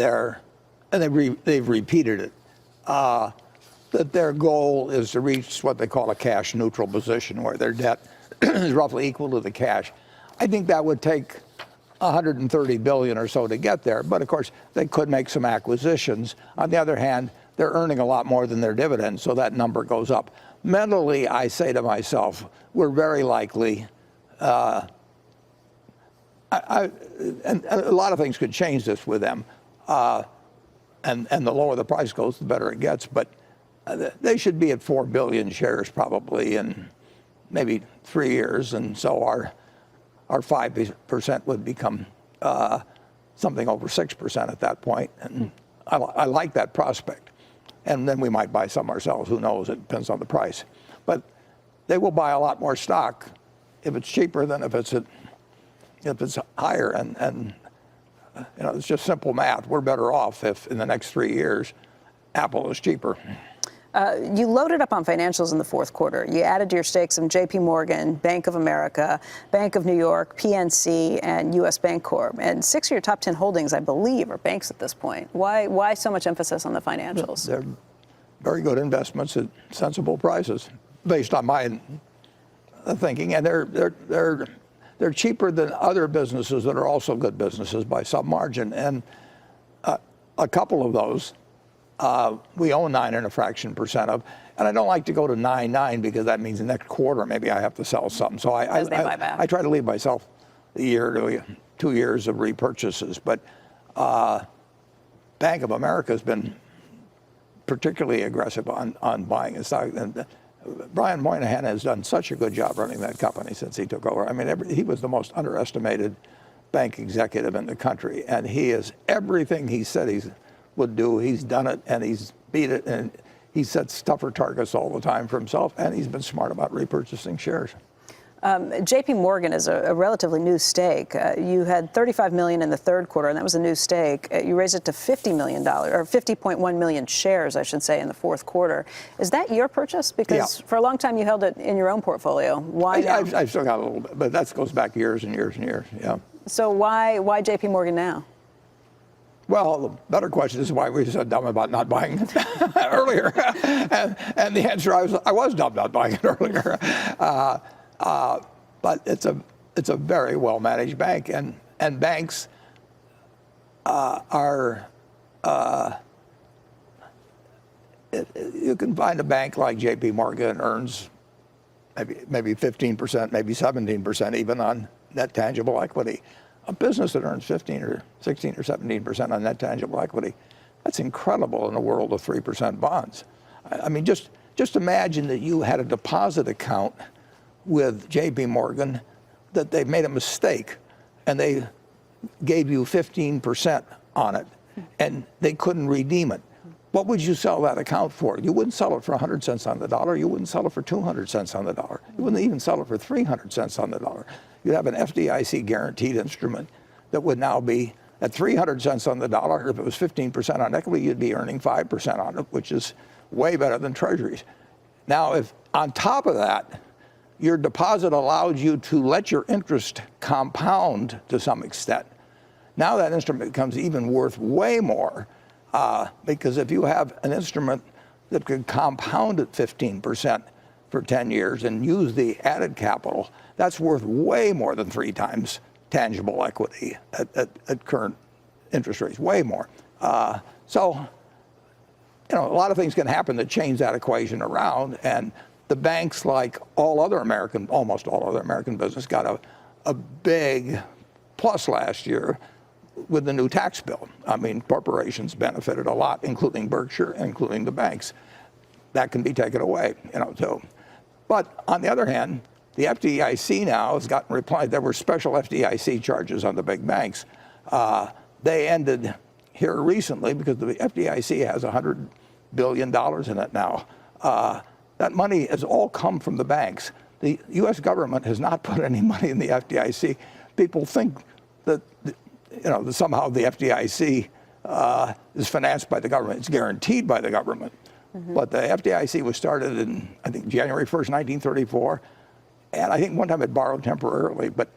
they've repeated it, that their goal is to reach what they call a cash neutral position, where their debt is roughly equal to the cash. I think that would take $130 billion or so to get there, but of course they could make some acquisitions. On the other hand, they're earning a lot more than their dividends, so that number goes up. Mentally, I say to myself, we're very likely, and a lot of things could change this with them, and the lower the price goes, the better it gets, but they should be at 4 billion shares probably in maybe 3 years, and so our 5% would become something over 6% at that point, and I like that prospect. And then we might buy some ourselves, who knows, it depends on the price. But they will buy a lot more stock if it's cheaper than if it's higher, and you know, it's just simple math. We're better off if in the next 3 years Apple is cheaper. You loaded up on financials in the fourth quarter. You added to your stakes in J.P. Morgan, Bank of America, Bank of New York, PNC, and U.S. Bancorp. And 6 of your top 10 holdings, I believe, are banks at this point. Why so much emphasis on the financials? They're very good investments at sensible prices, based on my thinking, and they're cheaper than other businesses that are also good businesses by some margin. And a couple of those we own 9.fraction% of, and I don't like to go to 9.9 because that means the next quarter maybe I have to sell something. So I try to leave myself a year to 2 years of repurchases. But Bank of America has been particularly aggressive on buying his stock. And Brian Moynihan has done such a good job running that company since he took over. I mean, he was the most underestimated bank executive in the country, and he is everything he said he would do. He's done it, and he's beat it, and he sets tougher targets all the time for himself, and he's been smart about repurchasing shares. J.P. Morgan is a relatively new stake. You had $35 million in the third quarter, and that was a new stake. You raised it to $50 million, or 50.1 million shares, I should say, in the fourth quarter. Is that your purchase? Because for a long time you held it in your own portfolio. Why now? I've still got a little bit, but that goes back years and years and years. Yeah. So why J.P. Morgan now? Well, the better question is why we were so dumb about not buying it earlier. and the answer, I was dumb not buying it earlier. But it's a very well managed bank, and banks are. You can find a bank like J.P. Morgan earns maybe 15%, maybe 17% even on net tangible equity. A business that earns 15 or 16 or 17% on net tangible equity, that's incredible in a world of 3% bonds. I mean, just imagine that you had a deposit account with J.P. Morgan, that they made a mistake and they gave you 15% on it and they couldn't redeem it. What would you sell that account for? You wouldn't sell it for 100 cents on the dollar. You wouldn't sell it for 200 cents on the dollar. You wouldn't even sell it for 300 cents on the dollar. You'd have an FDIC guaranteed instrument that would now be at 300 cents on the dollar. If it was 15% on equity, you'd be earning 5% on it, which is way better than treasuries. Now, if on top of that, your deposit allowed you to let your interest compound to some extent, now that instrument becomes even worth way more, because if you have an instrument that could compound at 15% for 10 years and use the added capital, that's worth way more than 3 times tangible equity at current interest rates, way more. So, you know, a lot of things can happen that change that equation around, and the banks, like almost all other American business, got a big plus last year with the new tax bill. I mean, corporations benefited a lot, including Berkshire, including the banks. That can be taken away, too. But on the other hand, the FDIC now has gotten replied. There were special FDIC charges on the big banks. They ended here recently because the FDIC has $100 billion in it now. That money has all come from the banks. The U.S. government has not put any money in the FDIC. People think that that somehow the FDIC is financed by the government. It's guaranteed by the government. But the FDIC was started in, I think, January 1st, 1934. And I think one time it borrowed temporarily, but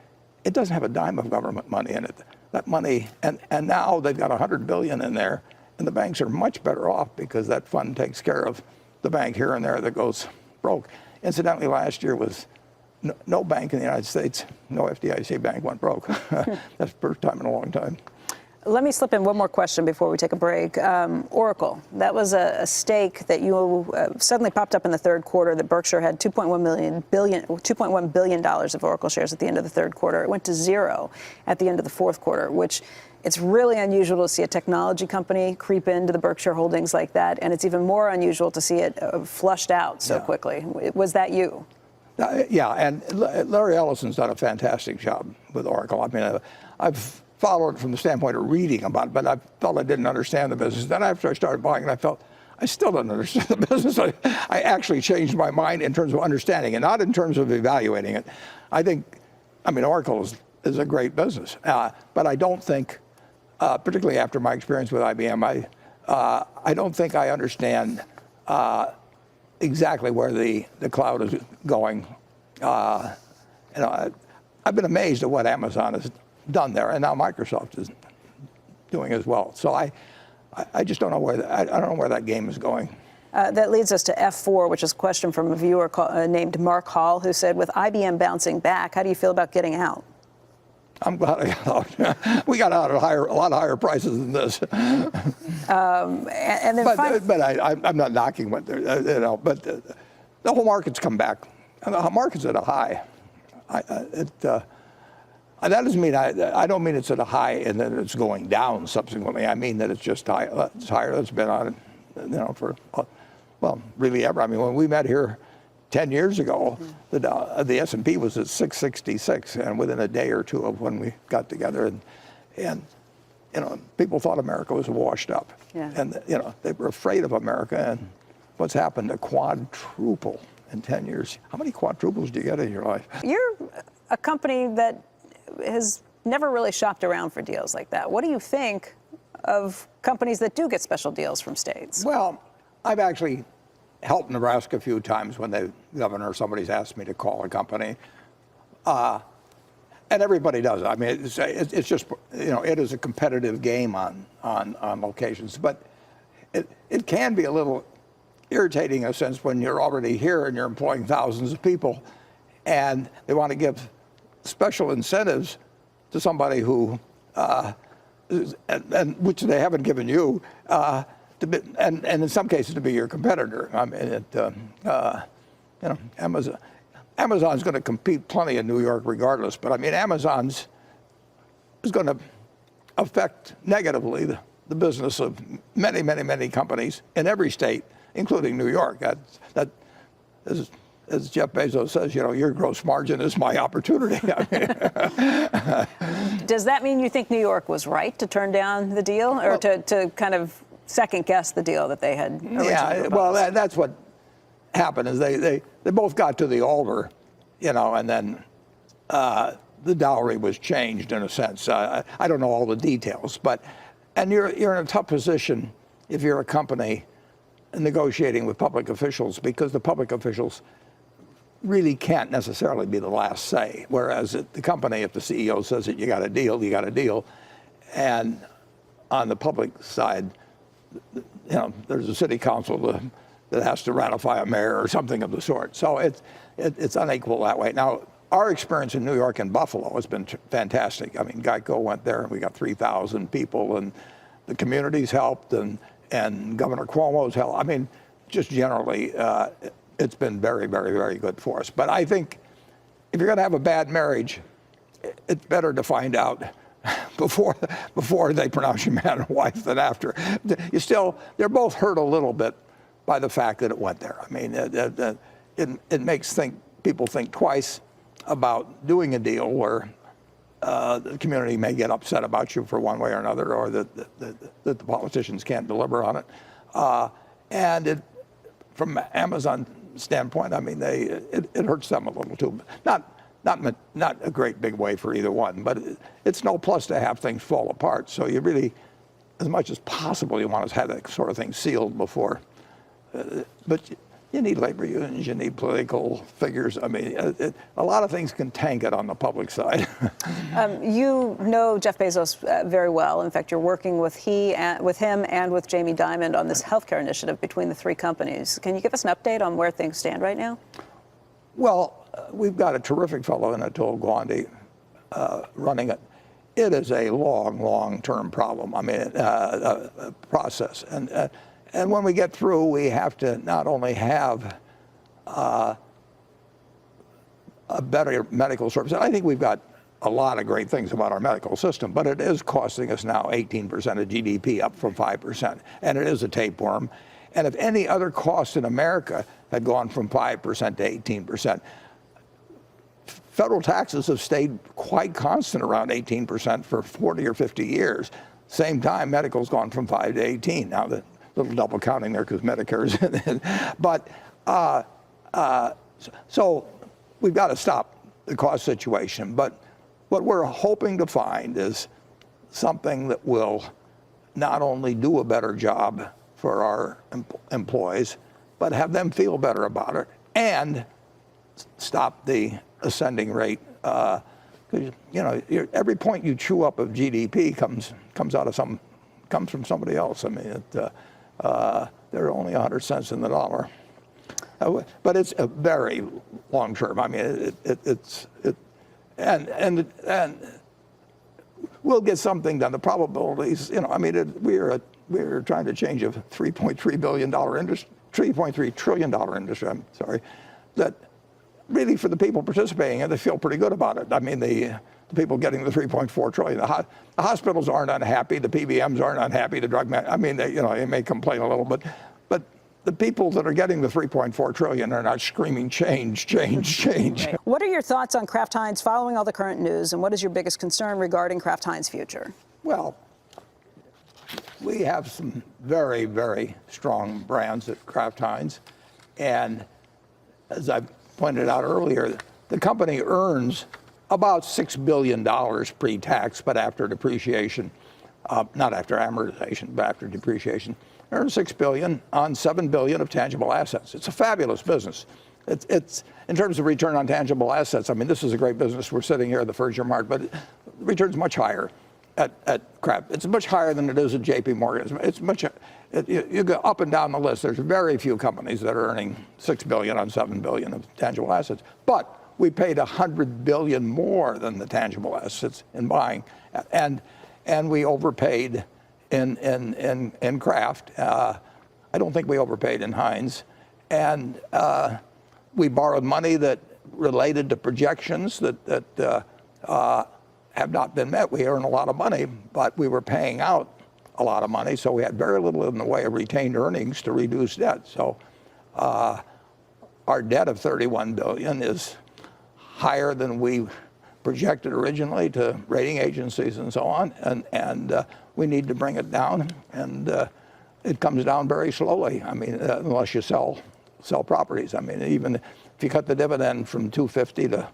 it doesn't have a dime of government money in it. That money, and now they've got $100 billion in there, and the banks are much better off because that fund takes care of the bank here and there that goes broke. Incidentally, last year was no bank in the United States, no FDIC bank went broke. That's the first time in a long time. Let me slip in one more question before we take a break. Oracle, that was a stake that you suddenly popped up in the third quarter that Berkshire had $2.1 billion of Oracle shares at the end of the third quarter. It went to zero at the end of the fourth quarter, which it's really unusual to see a technology company creep into the Berkshire holdings like that, and it's even more unusual to see it flushed out so quickly. Was that you? Yeah, and Larry Ellison's done a fantastic job with Oracle. I mean, I've followed it from the standpoint of reading about it, but I felt I didn't understand the business. Then after I started buying it, I felt I still don't understand the business. I actually changed my mind in terms of understanding it, not in terms of evaluating it. I mean, Oracle is a great business, but I don't think, particularly after my experience with IBM, I don't think I understand exactly where the cloud is going. I've been amazed at what Amazon has done there, and now Microsoft is doing as well. So I just don't know where I don't know where that game is going. That leads us to F4, which is a question from a viewer named Mark Hall, who said, with IBM bouncing back, how do you feel about getting out? I'm glad I got out. We got out at a lot higher prices than this. And then but I'm not knocking what they're, but the whole market's come back. And the market's at a high. That doesn't mean I don't mean it's at a high and then it's going down subsequently. I mean that it's just high. It's higher than it's been on, for really ever. I mean, when we met here 10 years ago, the S&P was at 666, and within a day or two of when we got together, and people thought America was washed up, and they were afraid of America. And what's happened? A quadruple in 10 years. How many quadruples do you get in your life? You're a company that has never really shopped around for deals like that. What do you think of companies that do get special deals from states? Well, I've actually helped Nebraska a few times when the governor or somebody's asked me to call a company. And everybody does it. I mean, it's just, it is a competitive game on locations. But it can be a little irritating in a sense when you're already here and you're employing thousands of people and they want to give special incentives to somebody who, and which they haven't given you, to be, and in some cases to be your competitor. I mean, Amazon's going to compete plenty in New York regardless, but I mean, Amazon's is going to affect negatively the business of many, many, many companies in every state, including New York. That is, as Jeff Bezos says, your gross margin is my opportunity. Does that mean you think New York was right to turn down the deal, or to kind of second guess the deal that they had originally proposed? Well, that's what happened is they both got to the altar, and then the dowry was changed in a sense. I don't know all the details, and you're in a tough position if you're a company negotiating with public officials, because the public officials really can't necessarily be the last say. Whereas at the company, if the CEO says that you got a deal, you got a deal. And on the public side, there's a city council that has to ratify a mayor or something of the sort. So it's unequal that way. Now, our experience in New York and Buffalo has been fantastic. I mean, Geico went there and we got 3,000 people, and the communities helped, and Governor Cuomo's helped. I mean, just generally, it's been very, very, very good for us. But I think if you're going to have a bad marriage, it's better to find out before they pronounce you man and wife than after. They're both hurt a little bit by the fact that it went there. I mean, it makes people think twice about doing a deal where the community may get upset about you for one way or another, or that the politicians can't deliver on it. And from Amazon standpoint, I mean, it hurts them a little too. Not a great big way for either one, but it's no plus to have things fall apart. So you really, as much as possible, you want to have that sort of thing sealed before. But you need labor unions, you need political figures. I mean, a lot of things can tank it on the public side. You know Jeff Bezos very well. In fact, you're working with him and with Jamie Dimon on this healthcare initiative between the three companies. Can you give us an update on where things stand right now? Well, we've got a terrific fellow in Atul Gawande running it. It is a long-term problem. I mean, a process. And when we get through, we have to not only have a better medical service. I think we've got a lot of great things about our medical system, but it is costing us now 18% of GDP, up from 5%. And it is a tapeworm. And if any other costs in America had gone from 5% to 18%, federal taxes have stayed quite constant around 18% for 40 or 50 years. Same time, medical's gone from 5 to 18. Now, the little double counting there because Medicare's in it. But so we've got to stop the cost situation. But what we're hoping to find is something that will not only do a better job for our employees, but have them feel better about it and stop the ascending rate. You know, every point you chew up of GDP comes from somebody else. I mean, there are only 100 cents in the dollar, but it's a very long term. I mean, and we'll get something done. The probabilities, you know, I mean, we're trying to change a $3.3 billion industry, $3.3 trillion industry. I'm sorry, that really for the people participating in it, they feel pretty good about it. I mean, the people getting the 3.4 trillion. The hospitals aren't unhappy. The PBMs aren't unhappy. The drug I mean, they may complain a little bit, but the people that are getting the 3.4 trillion are not screaming change, change, change. Right. What are your thoughts on Kraft Heinz following all the current news, and what is your biggest concern regarding Kraft Heinz' future? Well, we have some very, very strong brands at Kraft Heinz, and as I pointed out earlier, the company earns about $6 billion pre-tax, but after depreciation, not after amortization, but after depreciation, earns $6 billion on $7 billion of tangible assets. It's a fabulous business. It's in terms of return on tangible assets. I mean, this is a great business. We're sitting here at the Furniture Mart, but the return's much higher at Kraft. It's much higher than it is at J.P. Morgan. It's much. You go up and down the list. There's very few companies that are earning $6 billion on $7 billion of tangible assets. But we paid $100 billion more than the tangible assets in buying, and we overpaid in Kraft. I don't think we overpaid in Heinz, and we borrowed money that related to projections that have not been met. We earn a lot of money, but we were paying out a lot of money, so we had very little in the way of retained earnings to reduce debt. So our debt of $31 billion is higher than we projected originally to rating agencies and so on, and we need to bring it down, and it comes down very slowly. I mean, unless you sell properties. I mean, even if you cut the dividend from $250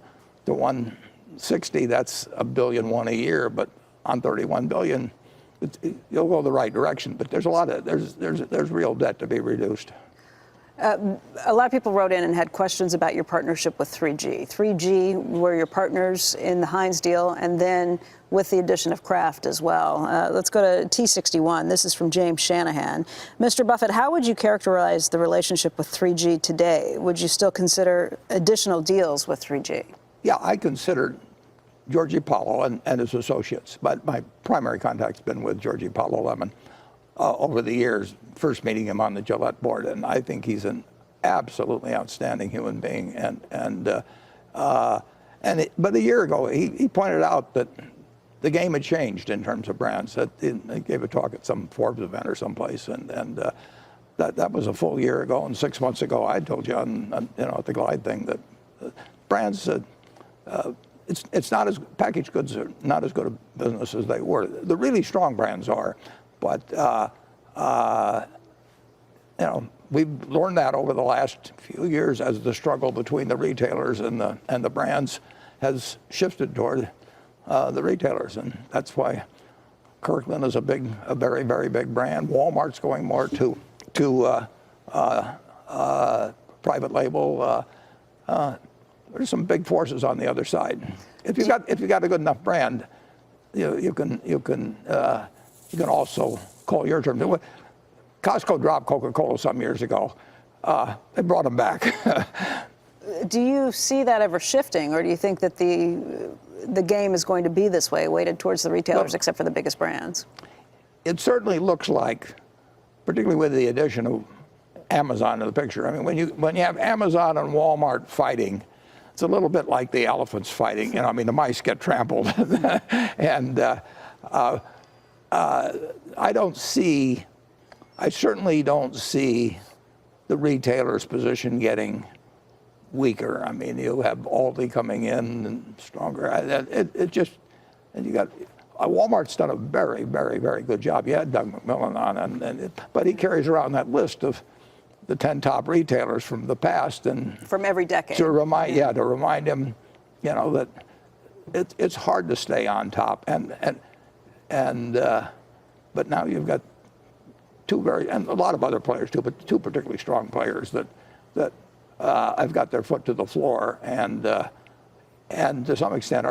to $160, that's $1.1 billion a year. But on $31 billion, you'll go the right direction. But there's a lot of there's real debt to be reduced. A lot of people wrote in and had questions about your partnership with 3G. 3G were your partners in the Heinz deal, and then with the addition of Kraft as well. Let's go to T61. This is from James Shanahan. Mr. Buffett, how would you characterize the relationship with 3G today? Would you still consider additional deals with 3G? Yeah, I considered Georgie Paulo and his associates, but my primary contact's been with Georgie Paulo Lemon over the years, first meeting him on the Gillette board, and I think he's an absolutely outstanding human being. But a year ago, he pointed out that the game had changed in terms of brands. He gave a talk at some Forbes event or someplace, and that was a full year ago. And 6 months ago, I told you at the Glide thing that brands, it's not as packaged goods are not as good a business as they were. The really strong brands are, but we've learned that over the last few years as the struggle between the retailers and the brands has shifted toward the retailers, and that's why Kirkland is a very, very big brand. Walmart's going more to private label. There's some big forces on the other side. If you got a good enough brand, you can also call your term. Costco dropped Coca-Cola some years ago. They brought them back. Do you see that ever shifting, or do you think that the game is going to be this way, weighted towards the retailers, Well, except for the biggest brands? It certainly looks like, particularly with the addition of Amazon to the picture. I mean, when you have Amazon and Walmart fighting, it's a little bit like the elephants fighting. I mean, the mice get trampled, and I certainly don't see the retailer's position getting weaker. I mean, you have Aldi coming in and stronger. And you got Walmart's done a very, very, very good job. You had Doug McMillon on, but he carries around that list of the 10 top retailers from the past, and From every decade. to remind him, that it's hard to stay on top, but now you've got and a lot of other players too, but two particularly strong players that have got their foot to the floor, and to some extent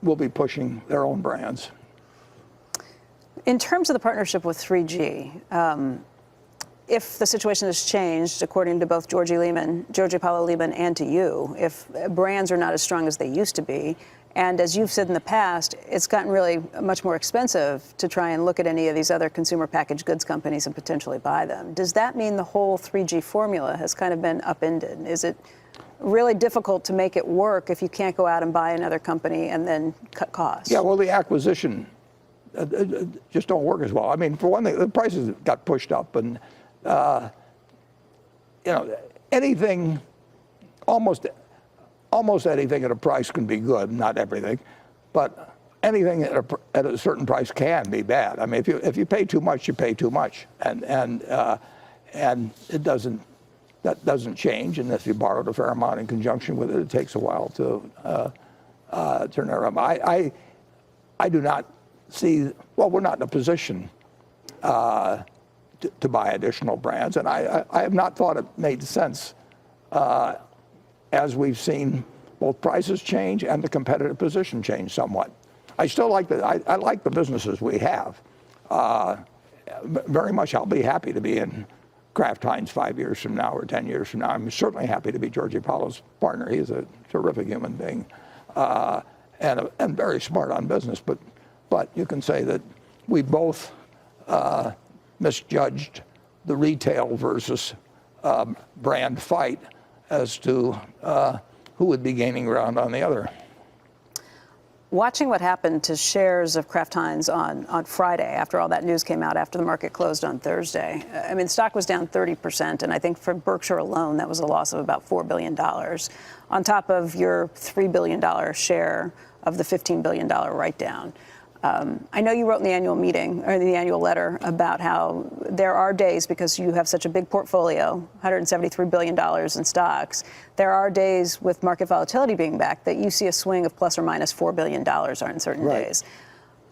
will be pushing their own brands. In terms of the partnership with 3G, if the situation has changed, according to both Georgie Paulo Lehman, and to you, if brands are not as strong as they used to be, and as you've said in the past, it's gotten really much more expensive to try and look at any of these other consumer packaged goods companies and potentially buy them. Does that mean the whole 3G formula has kind of been upended? Is it really difficult to make it work if you can't go out and buy another company and then cut costs? Yeah, well, the acquisition just don't work as well. I mean, for one thing, the prices got pushed up, and anything, almost anything at a price can be good, not everything, but anything at a certain price can be bad. I mean, if you pay too much, you pay too much, and that doesn't change. And if you borrowed a fair amount in conjunction with it, it takes a while to turn it around. I do not see. Well, we're not in a position to buy additional brands, and I have not thought it made sense. As we've seen both prices change and the competitive position change somewhat. I still like I like the businesses we have. Very much, I'll be happy to be in Kraft Heinz 5 years from now or 10 years from now. I'm certainly happy to be Georgie Paulo's partner. He's a terrific human being and very smart on business. But you can say that we both misjudged the retail versus brand fight as to who would be gaining ground on the other. Watching what happened to shares of Kraft Heinz on Friday after all that news came out after the market closed on Thursday, I mean, the stock was down 30%, and I think for Berkshire alone, that was a loss of about $4 billion, on top of your $3 billion share of the $15 billion write-down. I know you wrote in the annual meeting, or the annual letter, about how there are days, because you have such a big portfolio, $173 billion in stocks, there are days with market volatility being back that you see a swing of plus or minus $4 billion on certain days.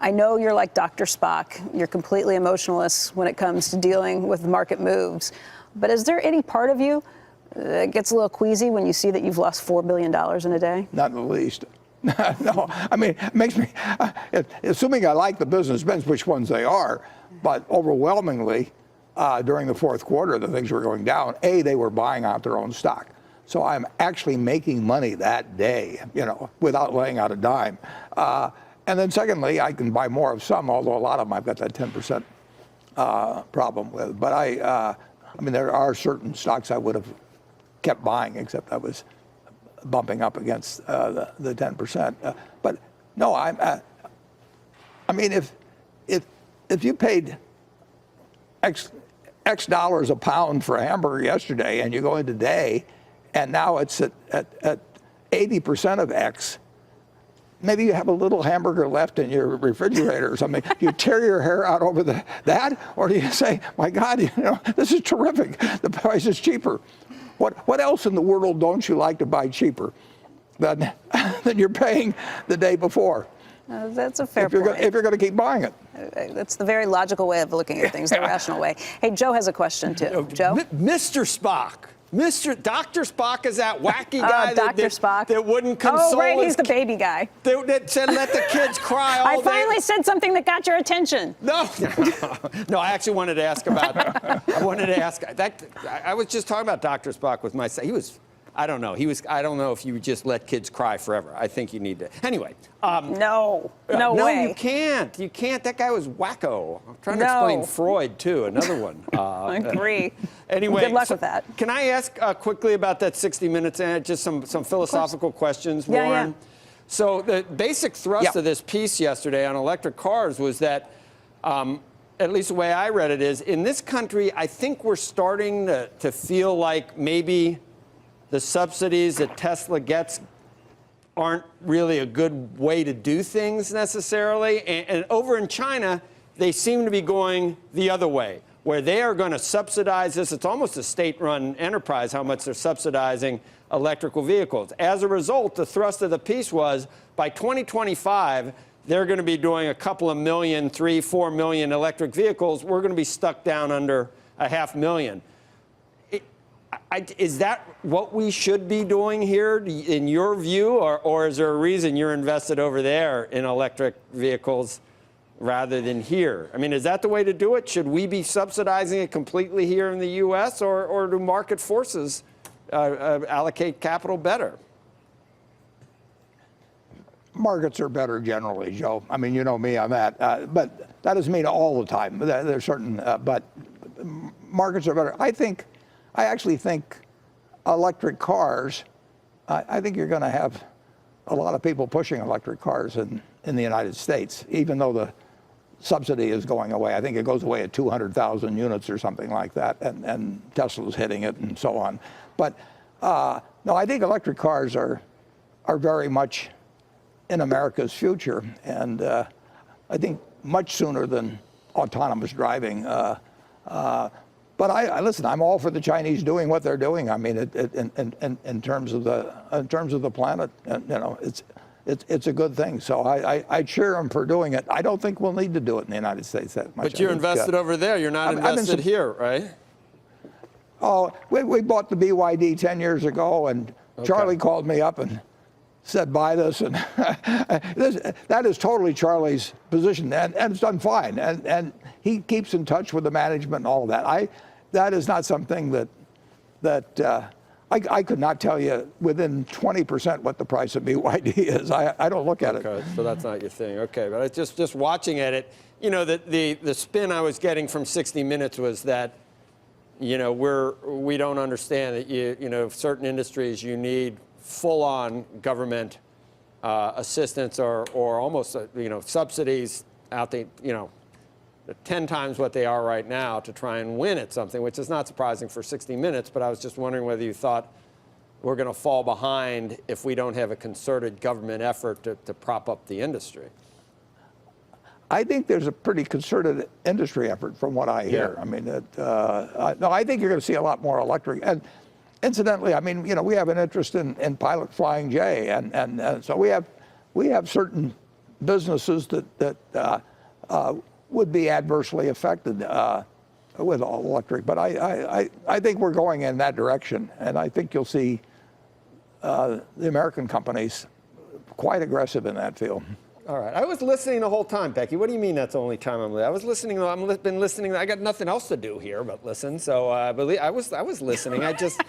I know you're like Dr. Spock. You're completely emotionless when it comes to dealing with market moves. But is there any part of you that gets a little queasy when you see that you've lost $4 billion in a day? Not in the least. No, I mean, it makes me, assuming I like the business, depends which ones they are, but overwhelmingly during the fourth quarter, the things were going down. They were buying out their own stock. So I'm actually making money that day, without laying out a dime. And then secondly, I can buy more of some, although a lot of them I've got that 10% problem with. But I mean, there are certain stocks I would have kept buying, except I was bumping up against the 10%. But no, I mean, if you paid X dollars a pound for a hamburger yesterday, and you go in today, and now it's at 80% of X, maybe you have a little hamburger left in your refrigerator or something. Do you tear your hair out over that? Or do you say, my God, this is terrific. The price is cheaper. What else in the world don't you like to buy cheaper than you're paying the day before? That's a fair point. If you're going to keep buying it. That's the very logical way of looking at things, the rational way. Hey, Joe has a question, too. Joe? Mr. Spock. Dr. Spock is that wacky guy Spock. that wouldn't console. Oh, right, he's the baby guy. That said, let the kids cry all I day. finally said something that got your attention. No, I actually wanted to ask about. I was just talking about Dr. Spock with my son. He was. I don't know. I don't know if you just let kids cry forever. I think you need to. Anyway. No way. No, you can't. You can't. That guy was wacko. I'm trying to explain Freud, too, another one. I agree. Anyway. Good luck with that. Can I ask quickly about that 60 Minutes and just some philosophical questions, Warren? Yeah. So the basic thrust of this piece yesterday on electric cars was that, at least the way I read it is, in this country, I think we're starting to feel like maybe the subsidies that Tesla gets aren't really a good way to do things necessarily. And over in China, they seem to be going the other way, where they are going to subsidize this. It's almost a state-run enterprise how much they're subsidizing electrical vehicles. As a result, the thrust of the piece was by 2025, they're going to be doing a couple of million, 3-4 million electric vehicles. We're going to be stuck down under 500,000. Is that what we should be doing here, in your view, or is there a reason you're invested over there in electric vehicles rather than here? I mean, is that the way to do it? Should we be subsidizing it completely here in the U.S., or do market forces allocate capital better? Markets are better generally, Joe. I mean, you know me on that. But that doesn't mean all the time. There's certain, but markets are better. I actually think electric cars, I think you're going to have a lot of people pushing electric cars in the United States, even though the subsidy is going away. I think it goes away at 200,000 units or something like that, and Tesla's hitting it and so on. But no, I think electric cars are very much in America's future, and I think much sooner than autonomous driving. But listen. I'm all for the Chinese doing what they're doing. I mean, in terms of the planet, it's a good thing. So I cheer them for doing it. I don't think we'll need to do it in the United States that much. But you're invested over there. You're not invested here, right? Oh, we bought the BYD 10 years ago, and Charlie called me up and said, buy this, and that is totally Charlie's position, and it's done fine, and he keeps in touch with the management and all of that. That is not something that I could not tell you within 20% what the price of BYD is. I don't look at it. Okay, so that's not your thing. Okay, but just watching at it, the spin I was getting from 60 Minutes was that, we don't understand that certain industries you need full-on government assistance or almost subsidies out there, 10 times what they are right now to try and win at something, which is not surprising for 60 Minutes. But I was just wondering whether you thought we're going to fall behind if we don't have a concerted government effort to prop up the industry. I think there's a pretty concerted industry effort from what I hear. Yeah. I mean, no, I think you're going to see a lot more electric. And incidentally, I mean, we have an interest in Pilot Flying J, and so we have certain businesses that would be adversely affected with all electric. But I think we're going in that direction, and I think you'll see the American companies quite aggressive in that field. All right. I was listening the whole time, Becky. What do you mean that's the only time I'm listening? I was listening. I've been listening. I got nothing else to do here but listen. So I was listening. I just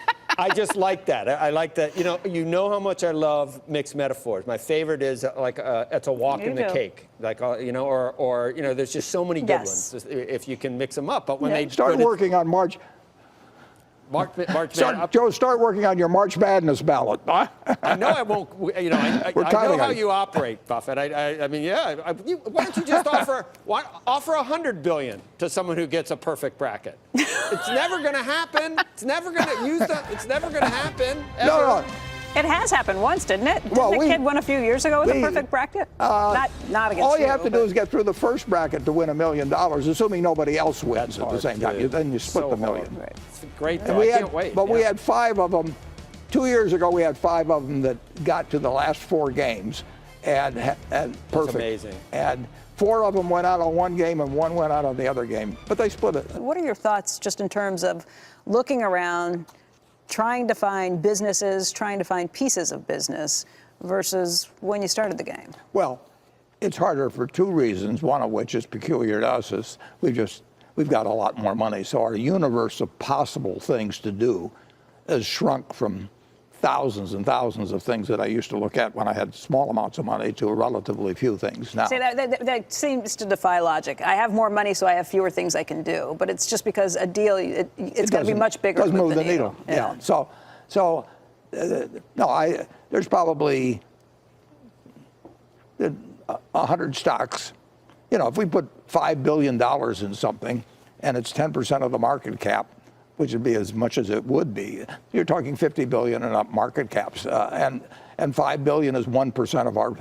like that. I like that. You know how much I love mixed metaphors. My favorite is it's a walk in the cake. Or there's just so many good ones if you can mix them up. But when they start working on March. March Joe, start working on your March Madness ballot. I know I won't. You know, I know how you operate, Buffett. I mean, yeah. Why don't you just offer $100 billion to someone who gets a perfect bracket? It's never going to happen. It's never going to It's never going to happen. Ever. No. It has happened once, didn't it? Well, Didn't the kid win a few years ago with a perfect bracket? Not against all you have to do is get through the first bracket to win $1 million, assuming nobody else wins at the same time. Then you split the million. Right. It's great. Though. I can't wait. But we had 5 of them. 2 years ago, we had 5 of them that got to the last 4 games and perfect. That's amazing. And 4 of them went out on one game and 1 went out on the other game. But they split it. What are your thoughts just in terms of looking around, trying to find businesses, trying to find pieces of business versus when you started the game? Well, it's harder for 2 reasons, one of which is peculiar to us, is we've got a lot more money. So our universe of possible things to do has shrunk from thousands and thousands of things that I used to look at when I had small amounts of money to relatively few things now. See, that seems to defy logic. I have more money, so I have fewer things I can do. But it's just because a deal, it's got to be much bigger. Doesn't move the needle. Yeah. So there's probably 100 stocks. You know, if we put $5 billion in something and it's 10% of the market cap, which would be as much as it would be, you're talking 50 billion in up market caps, and 5 billion is 1%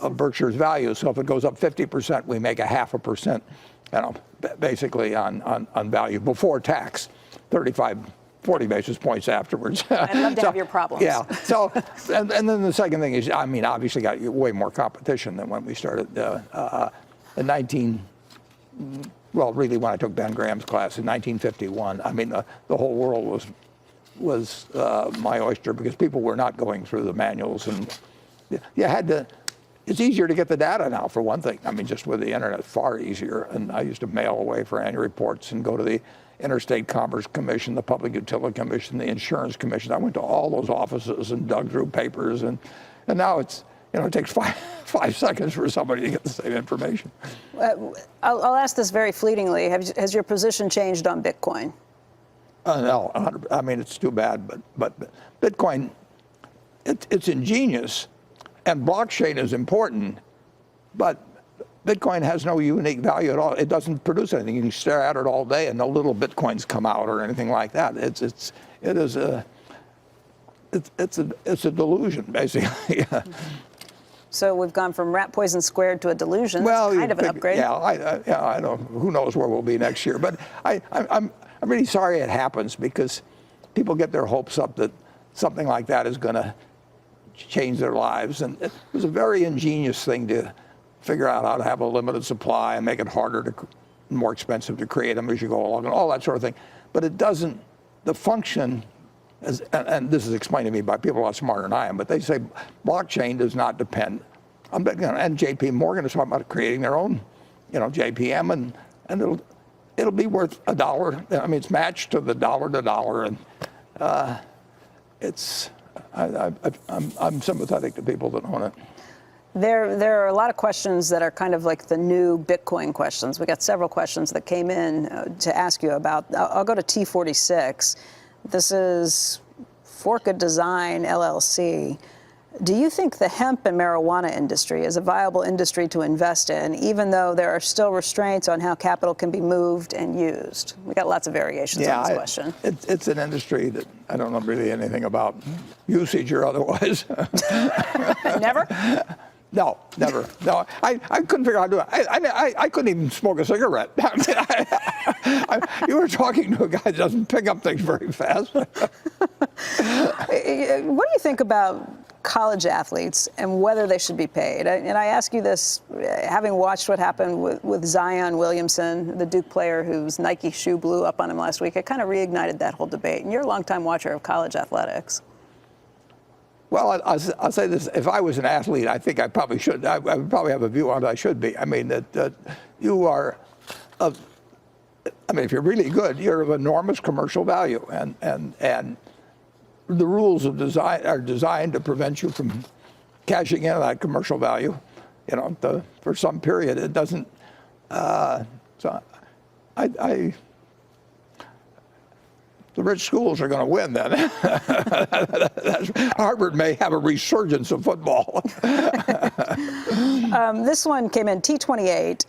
of Berkshire's value. So if it goes up 50%, we make 0.5%, you know, basically on value before tax, 40 basis points afterwards. I'd love to have your problems. Yeah. So, and then the second thing is, I mean, obviously got way more competition than when we started in really when I took Ben Graham's class in 1951. I mean, the whole world was my oyster because people were not going through the manuals, and you had to. It's easier to get the data now, for one thing. I mean, just with the internet, far easier. And I used to mail away for annual reports and go to the Interstate Commerce Commission, the Public Utility Commission, the Insurance Commission. I went to all those offices and dug through papers, and now it's, you know, it takes five seconds for somebody to get the same information. I'll ask this very fleetingly. Has your position changed on Bitcoin? No, I mean, it's too bad, but Bitcoin, it's ingenious, and blockchain is important, but Bitcoin has no unique value at all. It doesn't produce anything. You can stare at it all day, and no little Bitcoins come out or anything like that. It's a delusion, basically. So we've gone from rat poison squared to a delusion. Well, kind of an upgrade. Yeah, I don't. Who knows where we'll be next year? But I'm really sorry it happens, because people get their hopes up that something like that is going to change their lives, and it was a very ingenious thing to figure out how to have a limited supply and make it harder more expensive to create them as you go along, and all that sort of thing. But it doesn't. The function. And this is explained to me by people a lot smarter than I am, but they say blockchain does not depend on, you know, and JP Morgan is talking about creating their own, you know, JPM, and it'll be worth $1. I mean, it's matched to the dollar to dollar, and I'm sympathetic to people that own it. There are a lot of questions that are kind of like the new Bitcoin questions. We got several questions that came in to ask you about. I'll go to T46. This is Forca Design, LLC. Do you think the hemp and marijuana industry is a viable industry to invest in, even though there are still restraints on how capital can be moved and used? We got lots of variations on this question. It's an industry that I don't know really anything about, usage or otherwise. Never? No, never. No, I couldn't figure out how to do it. I couldn't even smoke a cigarette. You were talking to a guy that doesn't pick up things very fast. What do you think about college athletes and whether they should be paid? And I ask you this, having watched what happened with Zion Williamson, the Duke player whose Nike shoe blew up on him last week. It kind of reignited that whole debate. And you're a longtime watcher of college athletics. Well, I'll say this. If I was an athlete, I think I probably should. I would probably have a view on it. I should be. I mean, that you are I mean, if you're really good, you're of enormous commercial value. And the rules of design are designed to prevent you from cashing in on that commercial value. You know, for some period, it doesn't. So the the rich schools are going to win then. Harvard may have a resurgence of football. This one came in T28.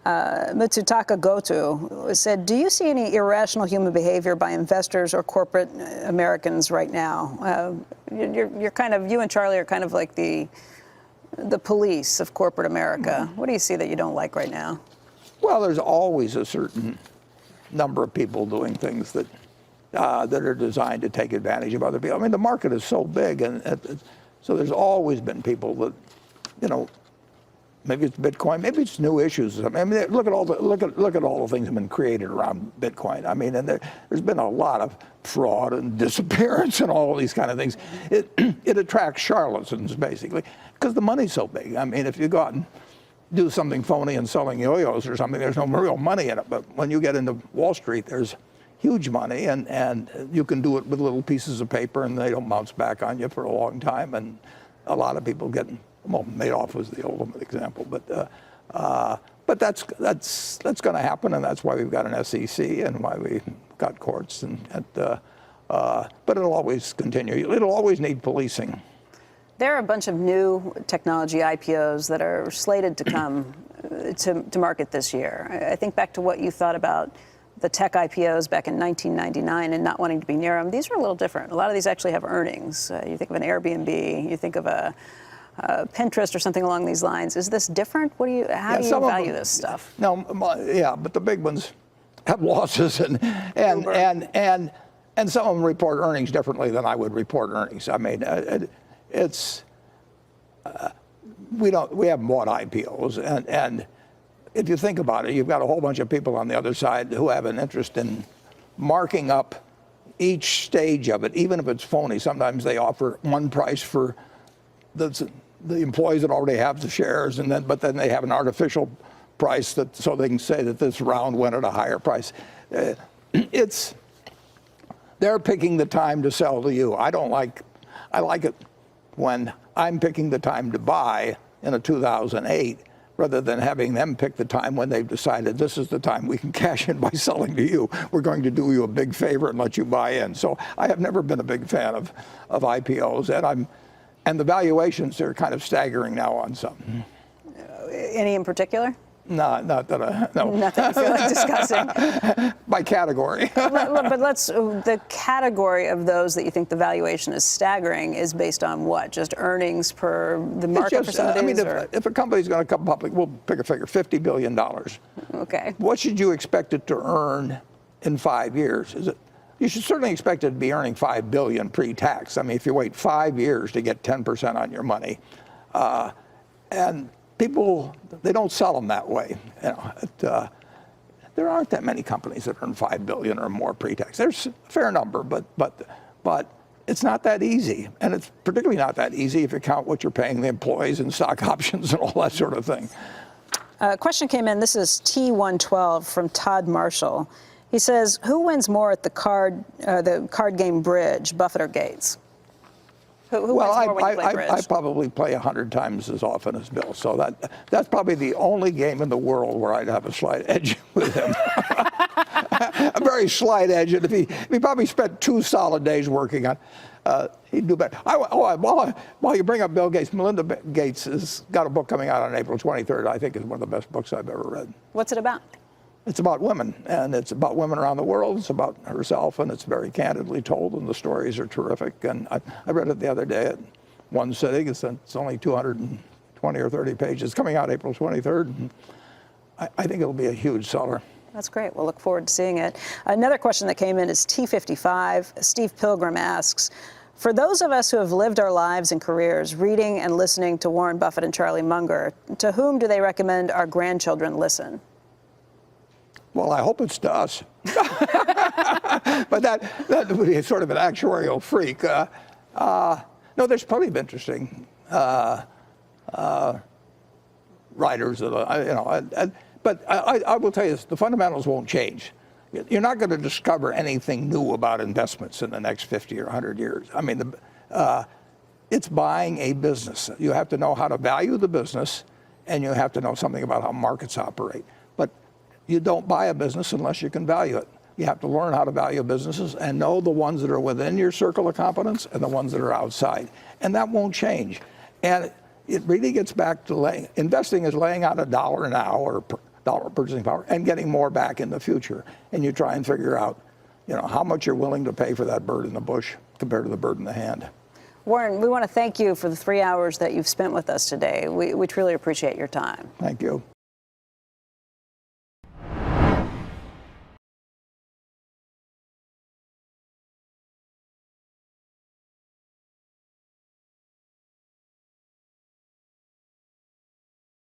Mitsutaka Goto said, do you see any irrational human behavior by investors or corporate Americans right now? You're kind of, you and Charlie are kind of like the police of corporate America. What do you see that you don't like right now? Well, there's always a certain number of people doing things that are designed to take advantage of other people. I mean, the market is so big, and so there's always been people that, you know, maybe it's Bitcoin, maybe it's new issues. I mean, look at all the things that have been created around Bitcoin. I mean, and there's been a lot of fraud and disappearance and all these kind of things. It attracts charlatans basically because the money's so big. I mean, if you go out and do something phony and selling yo-yos or something, there's no real money in it. But when you get into Wall Street, there's huge money, and you can do it with little pieces of paper, and they don't bounce back on you for a long time. And a lot of people get, well, Madoff was the ultimate example, but that's going to happen, and that's why we've got an SEC and why we've got courts, but it'll always continue. It'll always need policing. There are a bunch of new technology IPOs that are slated to come to market this year. I think back to what you thought about the tech IPOs back in 1999 and not wanting to be near them. These are a little different. A lot of these actually have earnings. You think of an Airbnb, you think of a Pinterest or something along these lines. Is this different? How do you value this stuff? No, yeah, but the big ones have losses, and some of them report earnings differently than I would report earnings. I mean, we haven't bought IPOs, and if you think about it, you've got a whole bunch of people on the other side who have an interest in marking up each stage of it, even if it's phony. Sometimes they offer one price for the employees that already have the shares, but then they have an artificial price so they can say that this round went at a higher price. They're picking the time to sell to you. I like it when I'm picking the time to buy in a 2008 rather than having them pick the time when they've decided this is the time we can cash in by selling to you. We're going to do you a big favor and let you buy in. So I have never been a big fan of IPOs, and the valuations are kind of staggering now on some. Any in particular? No, not that no. Nothing you feel like discussing. By category. But the category of those that you think the valuation is staggering is based on what? Just earnings per the market for some of these? I mean, if a company's going to come public, we'll pick a figure, $50 billion. Okay. What should you expect it to earn in 5 years? You should certainly expect it to be earning $5 billion pre-tax. I mean, if you wait 5 years to get 10% on your money, and people, they don't sell them that way. You know, there aren't that many companies that earn $5 billion or more pre-tax. There's a fair number, but it's not that easy, and it's particularly not that easy if you count what you're paying the employees and stock options and all that sort of thing. A question came in. This is T112 from Todd Marshall. He says, "Who wins more at the card game bridge, Buffett or Gates?" Who wins more when you play bridge? I probably play 100 times as often as Bill, so that's probably the only game in the world where I'd have a slight edge with him. A very slight edge, and if he probably spent 2 solid days working on, he'd do better. While you bring up Bill Gates, Melinda Gates has got a book coming out on April 23rd. I think is one of the best books I've ever read. What's it about? It's about women, and it's about women around the world. It's about herself, and it's very candidly told, and the stories are terrific. And I read it the other day at one sitting. It's only 220 or 30 pages. Coming out April 23rd. And I think it'll be a huge seller. That's great. We'll look forward to seeing it. Another question that came in is T55. Steve Pilgrim asks, for those of us who have lived our lives and careers reading and listening to Warren Buffett and Charlie Munger, to whom do they recommend our grandchildren listen? Well, I hope it's to us. But that would be sort of an actuarial freak. No, there's plenty of interesting writers. But I will tell you this, the fundamentals won't change. You're not going to discover anything new about investments in the next 50 or 100 years. I mean, it's buying a business. You have to know how to value the business, and you have to know something about how markets operate. But you don't buy a business unless you can value it. You have to learn how to value businesses and know the ones that are within your circle of competence and the ones that are outside. And that won't change. And it really gets back to investing is laying out $1 now or dollar purchasing power and getting more back in the future. And you try and figure out, how much you're willing to pay for that bird in the bush compared to the bird in the hand. Warren, we want to thank you for the 3 hours that you've spent with us today. We truly appreciate your time. Thank you.